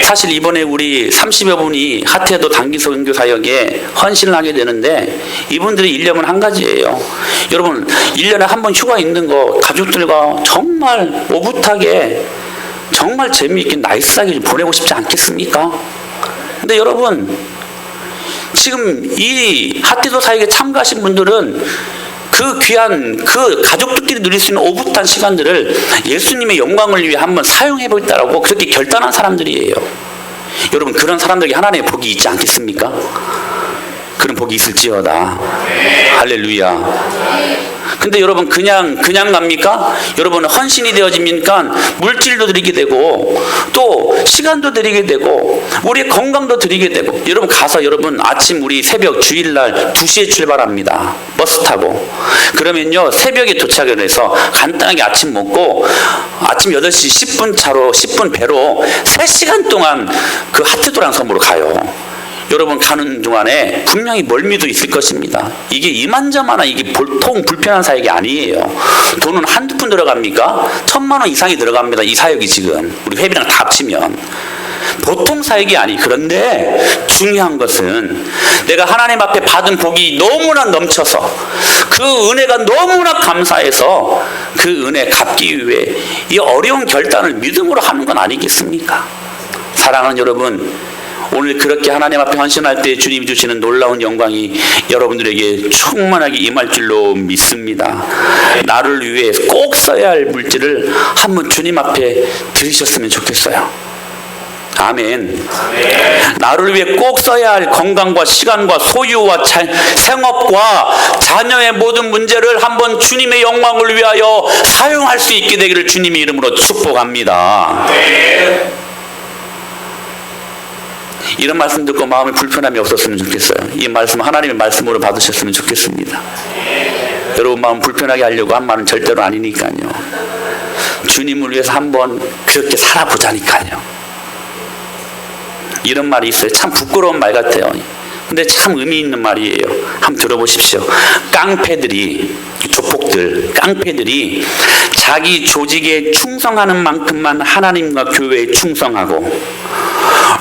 사실 이번에 우리 30여 분이 하트에도 단기 선교 사역에 헌신을 하게 되는데 이분들의 일념은 한 가지예요. 여러분 1년에 한 번 휴가 있는 거 가족들과 정말 오붓하게 정말 재미있게 나이스하게 좀 보내고 싶지 않겠습니까? 근데 여러분 지금 이 핫티도 사역에 참가하신 분들은 그 귀한 그 가족들끼리 누릴 수 있는 오붓한 시간들을 예수님의 영광을 위해 한번 사용해보겠다라고 그렇게 결단한 사람들이에요. 여러분 그런 사람들에게 하나님의 복이 있지 않겠습니까? 그런 복이 있을지어다. 할렐루야. 근데 여러분 그냥 갑니까? 여러분 헌신이 되어집니까? 물질도 드리게 되고 또 시간도 드리게 되고 우리의 건강도 드리게 되고 여러분 가서 여러분 아침 우리 새벽 주일날 2시에 출발합니다. 버스 타고 그러면요 새벽에 도착을 해서 간단하게 아침 먹고 아침 8시 10분 차로 10분 배로 3시간 동안 그 하트도랑 섬으로 가요. 여러분 가는 동안에 분명히 멀미도 있을 것입니다. 이게 이만저만한 이게 보통 불편한 사역이 아니에요. 돈은 한두 푼 들어갑니까? 1,000만 원 이상이 들어갑니다. 이 사역이 지금 우리 회비랑 다 합치면 보통 사역이 아니. 그런데 중요한 것은 내가 하나님 앞에 받은 복이 너무나 넘쳐서 그 은혜가 너무나 감사해서 그 은혜 갚기 위해 이 어려운 결단을 믿음으로 하는 건 아니겠습니까? 사랑하는 여러분, 오늘 그렇게 하나님 앞에 헌신할 때 주님이 주시는 놀라운 영광이 여러분들에게 충만하게 임할 줄로 믿습니다. 나를 위해 꼭 써야 할 물질을 한번 주님 앞에 드리셨으면 좋겠어요. 아멘. 나를 위해 꼭 써야 할 건강과 시간과 소유와 생업과 자녀의 모든 문제를 한번 주님의 영광을 위하여 사용할 수 있게 되기를 주님의 이름으로 축복합니다. 이런 말씀 듣고 마음에 불편함이 없었으면 좋겠어요. 이 말씀 하나님의 말씀으로 받으셨으면 좋겠습니다. 여러분 마음 불편하게 하려고 한 말은 절대로 아니니까요. 주님을 위해서 한번 그렇게 살아보자니까요. 이런 말이 있어요. 참 부끄러운 말 같아요. 근데 참 의미 있는 말이에요. 한번 들어보십시오. 깡패들이 자기 조직에 충성하는 만큼만 하나님과 교회에 충성하고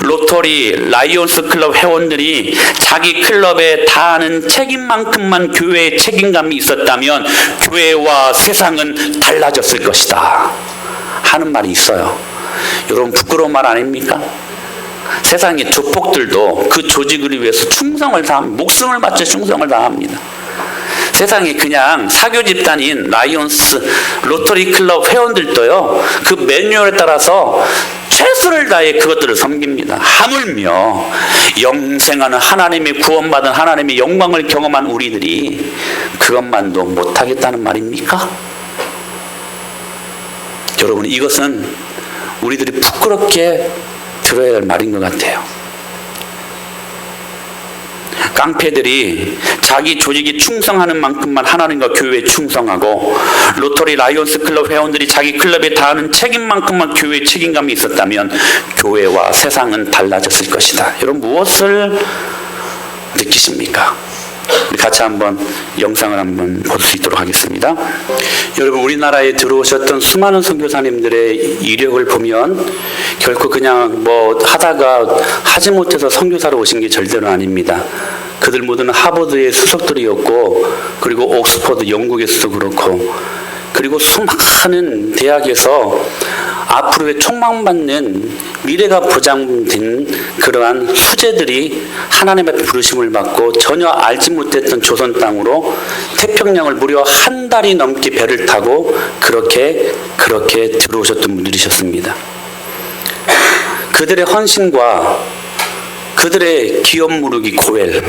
로터리, 라이온스 클럽 회원들이 자기 클럽에 다하는 책임만큼만 교회에 책임감이 있었다면 교회와 세상은 달라졌을 것이다 하는 말이 있어요. 여러분 부끄러운 말 아닙니까? 세상의 조폭들도 그 조직을 위해서 충성을 다합니다. 목숨을 바쳐 충성을 다합니다. 세상에 그냥 사교 집단인 라이온스 로터리 클럽 회원들도요 그 매뉴얼에 따라서 최선을 다해 그것들을 섬깁니다. 하물며 영생하는 하나님의 구원받은 하나님의 영광을 경험한 우리들이 그것만도 못하겠다는 말입니까? 여러분 이것은 우리들이 부끄럽게 들어야 할 말인 것 같아요. 깡패들이 자기 조직에 충성하는 만큼만 하나님과 교회에 충성하고 로터리 라이온스 클럽 회원들이 자기 클럽에 다하는 책임만큼만 교회에 책임감이 있었다면 교회와 세상은 달라졌을 것이다. 여러분 무엇을 느끼십니까? 우리 같이 한번 영상을 한번 볼 수 있도록 하겠습니다. 여러분 우리나라에 들어오셨던 수많은 선교사님들의 이력을 보면 결코 그냥 뭐 하다가 하지 못해서 선교사로 오신 게 절대로 아닙니다. 그들 모두는 하버드의 수석들이었고, 그리고 옥스퍼드 영국에서도 그렇고, 그리고 수많은 대학에서 앞으로의 촉망받는 미래가 보장된 그러한 수재들이 하나님 앞에 부르심을 받고 전혀 알지 못했던 조선 땅으로 태평양을 무려 한 달이 넘게 배를 타고 그렇게 들어오셨던 분들이셨습니다. 그들의 헌신과 그들의 기업 무르기 고엘,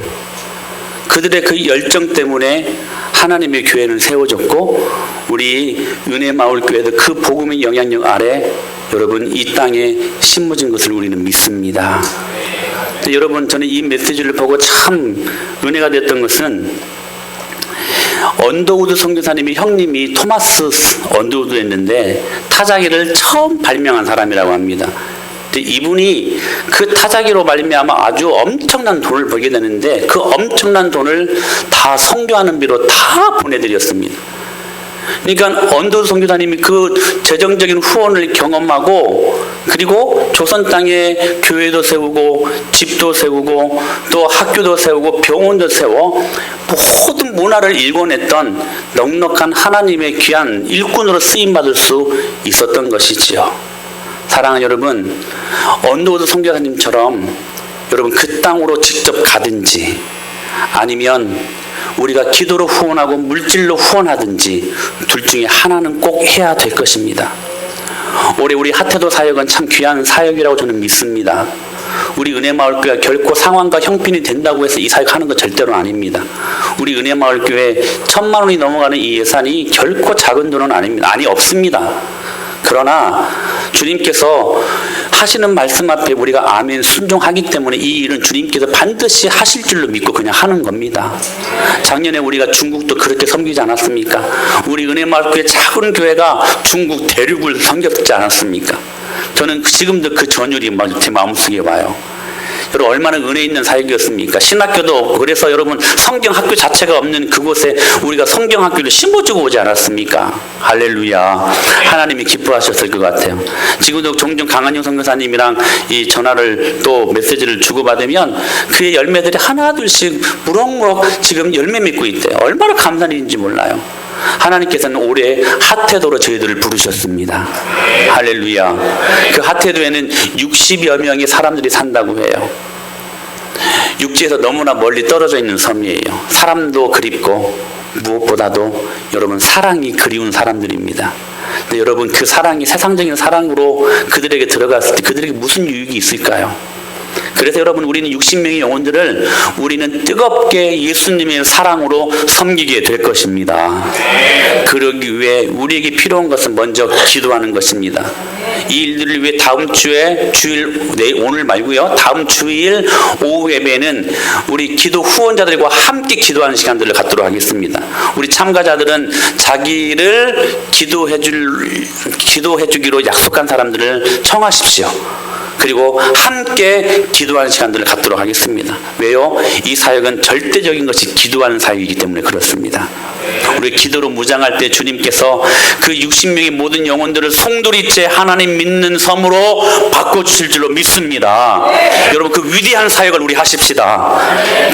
그들의 그 열정 때문에 하나님의 교회는 세워졌고, 우리 은혜마을교회도 그 복음의 영향력 아래 여러분 이 땅에 심어진 것을 우리는 믿습니다. 여러분, 저는 이 메시지를 보고 참 은혜가 됐던 것은, 언더우드 선교사님이 형님이 토마스 언더우드였는데 타자기를 처음 발명한 사람이라고 합니다. 이분이 그 타자기로 말미암아 아주 엄청난 돈을 벌게 되는데, 그 엄청난 돈을 다 선교하는 비로 다 보내드렸습니다. 그러니까 언더우드 선교사님이 그 재정적인 후원을 경험하고, 그리고 조선 땅에 교회도 세우고 집도 세우고 또 학교도 세우고 병원도 세워 모든 문화를 일궈냈던 넉넉한 하나님의 귀한 일꾼으로 쓰임받을 수 있었던 것이지요. 사랑하는 여러분, 언더우드 선교사님처럼 여러분 그 땅으로 직접 가든지 아니면 우리가 기도로 후원하고 물질로 후원하든지 둘 중에 하나는 꼭 해야 될 것입니다. 올해 우리 하태도 사역은 참 귀한 사역이라고 저는 믿습니다. 우리 은혜마을교회가 결코 상황과 형편이 된다고 해서 이 사역하는 것 절대로 아닙니다. 우리 은혜마을교회 1,000만 원이 넘어가는 이 예산이 결코 작은 돈은 아닙니다. 아니, 없습니다. 그러나 주님께서 하시는 말씀 앞에 우리가 아멘 순종하기 때문에 이 일은 주님께서 반드시 하실 줄로 믿고 그냥 하는 겁니다. 작년에 우리가 중국도 그렇게 섬기지 않았습니까? 우리 은혜마을교회 작은 교회가 중국 대륙을 섬겼지 않았습니까? 저는 지금도 그 전율이 제 마음속에 와요. 여러분, 얼마나 은혜 있는 사역이었습니까? 신학교도 없고, 그래서 여러분 성경학교 자체가 없는 그곳에 우리가 성경학교를 심어주고 오지 않았습니까? 할렐루야. 하나님이 기뻐하셨을 것 같아요. 지금도 종종 강한용 선교사님이랑 이 전화를 또 메시지를 주고받으면 그의 열매들이 하나둘씩 무럭무럭 지금 열매 맺고 있대요. 얼마나 감사한 일인지 몰라요. 하나님께서는 올해 하태도로 저희들을 부르셨습니다. 할렐루야. 그 하태도에는 60여 명의 사람들이 산다고 해요. 육지에서 너무나 멀리 떨어져 있는 섬이에요. 사람도 그립고 무엇보다도 여러분 사랑이 그리운 사람들입니다. 근데 여러분 그 사랑이 세상적인 사랑으로 그들에게 들어갔을 때 그들에게 무슨 유익이 있을까요? 그래서 여러분, 우리는 60명의 영혼들을 우리는 뜨겁게 예수님의 사랑으로 섬기게 될 것입니다. 그러기 위해 우리에게 필요한 것은 먼저 기도하는 것입니다. 이 일들을 위해 다음 주에 오늘 말고요, 다음 주일 오후 예배는 우리 기도 후원자들과 함께 기도하는 시간들을 갖도록 하겠습니다. 우리 참가자들은 자기를 기도해 주기로 약속한 사람들을 청하십시오. 그리고 함께 기도하는 시간들을 갖도록 하겠습니다. 왜요? 이 사역은 절대적인 것이 기도하는 사역이기 때문에 그렇습니다. 우리 기도로 무장할 때 주님께서 그 60명의 모든 영혼들을 송두리째 하나님 믿는 섬으로 바꿔주실 줄로 믿습니다. 여러분, 그 위대한 사역을 우리 하십시다.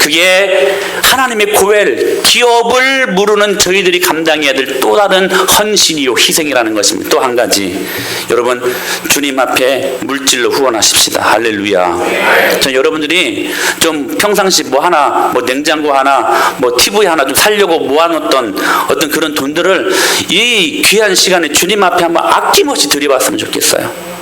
그게 하나님의 고엘, 기업을 무르는 저희들이 감당해야 될 또 다른 헌신이요 희생이라는 것입니다. 또 한 가지, 여러분 주님 앞에 물질로 후원하십시다. 할렐루야. 전 여러분들이 좀 평상시 뭐 하나, 뭐 냉장고 하나, 뭐 TV 하나 좀 살려고 모아놓던 어떤 그런 돈들을 이 귀한 시간에 주님 앞에 한번 아낌없이 들여봤으면 좋겠어요.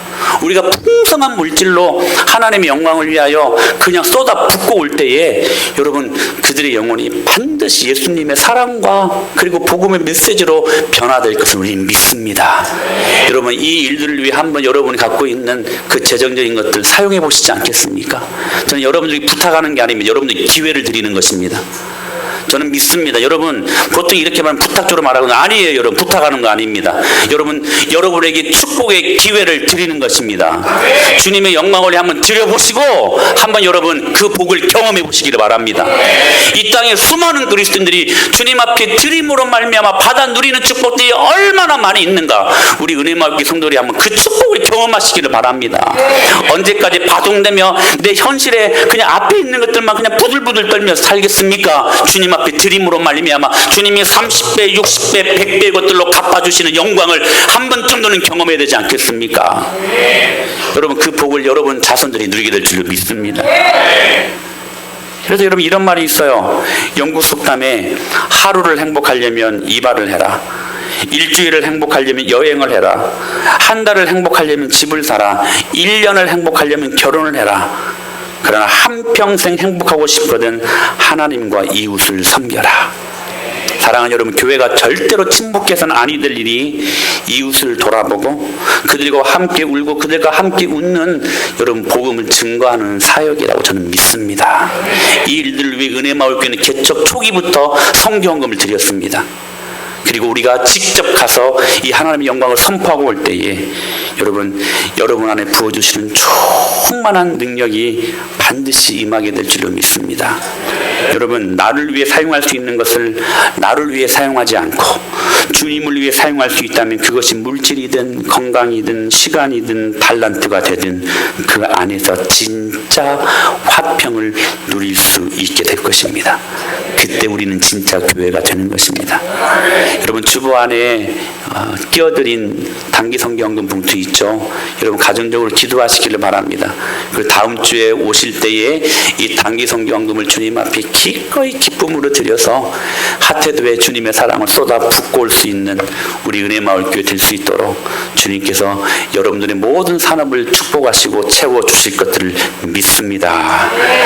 우리가 풍성한 물질로 하나님의 영광을 위하여 그냥 쏟아 붓고 올 때에 여러분 그들의 영혼이 반드시 예수님의 사랑과 그리고 복음의 메시지로 변화될 것을 우리는 믿습니다. 여러분, 이 일들을 위해 한번 여러분이 갖고 있는 그 재정적인 것들 사용해 보시지 않겠습니까? 저는 여러분들이 부탁하는 게 아니면 여러분들이 기회를 드리는 것입니다. 저는 믿습니다. 여러분 보통 이렇게 말하면 부탁조로 말하거든요. 아니에요. 여러분 부탁하는 거 아닙니다. 여러분 여러분에게 축복의 기회를 드리는 것입니다. 주님의 영광을 한번 드려보시고 한번 여러분 그 복을 경험해 보시기를 바랍니다. 이 땅에 수많은 그리스도인들이 주님 앞에 드림으로 말미암아 받아 누리는 축복들이 얼마나 많이 있는가. 우리 은혜마을교회 성도들이 한번 그 축복을 경험하시기를 바랍니다. 언제까지 바둥대며 내 현실에 그냥 앞에 있는 것들만 그냥 부들부들 떨며 살겠습니까? 주님 앞에 드림으로 말미암아 주님이 30배, 60배, 100배의 것들로 갚아주시는 영광을 한 번 정도는 경험해야 되지 않겠습니까? 여러분 그 복을 여러분 자손들이 누리게 될 줄로 믿습니다. 그래서 여러분 이런 말이 있어요. 영국 속담에 하루를 행복하려면 이발을 해라. 일주일을 행복하려면 여행을 해라. 한 달을 행복하려면 집을 사라. 1년을 행복하려면 결혼을 해라. 그러나 한평생 행복하고 싶거든 하나님과 이웃을 섬겨라. 사랑하는 여러분, 교회가 절대로 침묵해서는 아니 될 일이 이웃을 돌아보고 그들과 함께 울고 그들과 함께 웃는 여러분 복음을 증거하는 사역이라고 저는 믿습니다. 이 일들을 위해 은혜마을교회는 개척 초기부터 성경금을 드렸습니다. 그리고 우리가 직접 가서 이 하나님의 영광을 선포하고 올 때에 여러분 안에 부어주시는 충만한 능력이 반드시 임하게 될 줄로 믿습니다. 여러분 나를 위해 사용할 수 있는 것을 나를 위해 사용하지 않고 주님을 위해 사용할 수 있다면 그것이 물질이든 건강이든 시간이든 달란트가 되든 그 안에서 진짜 화평을 누릴 수 있게 될 것입니다. 그때 우리는 진짜 교회가 되는 것입니다. 여러분 주보 안에 끼어드린 단기 성경금 봉투 있죠. 여러분 가정적으로 기도하시기를 바랍니다. 그 다음 주에 오실 때에 이 단기 성경금을 주님 앞에 기꺼이 기쁨으로 드려서 하태도에 주님의 사랑을 쏟아 붓고 올 수 있는 우리 은혜마을교회 될 수 있도록 주님께서 여러분들의 모든 산업을 축복하시고 채워주실 것들을 믿습니다.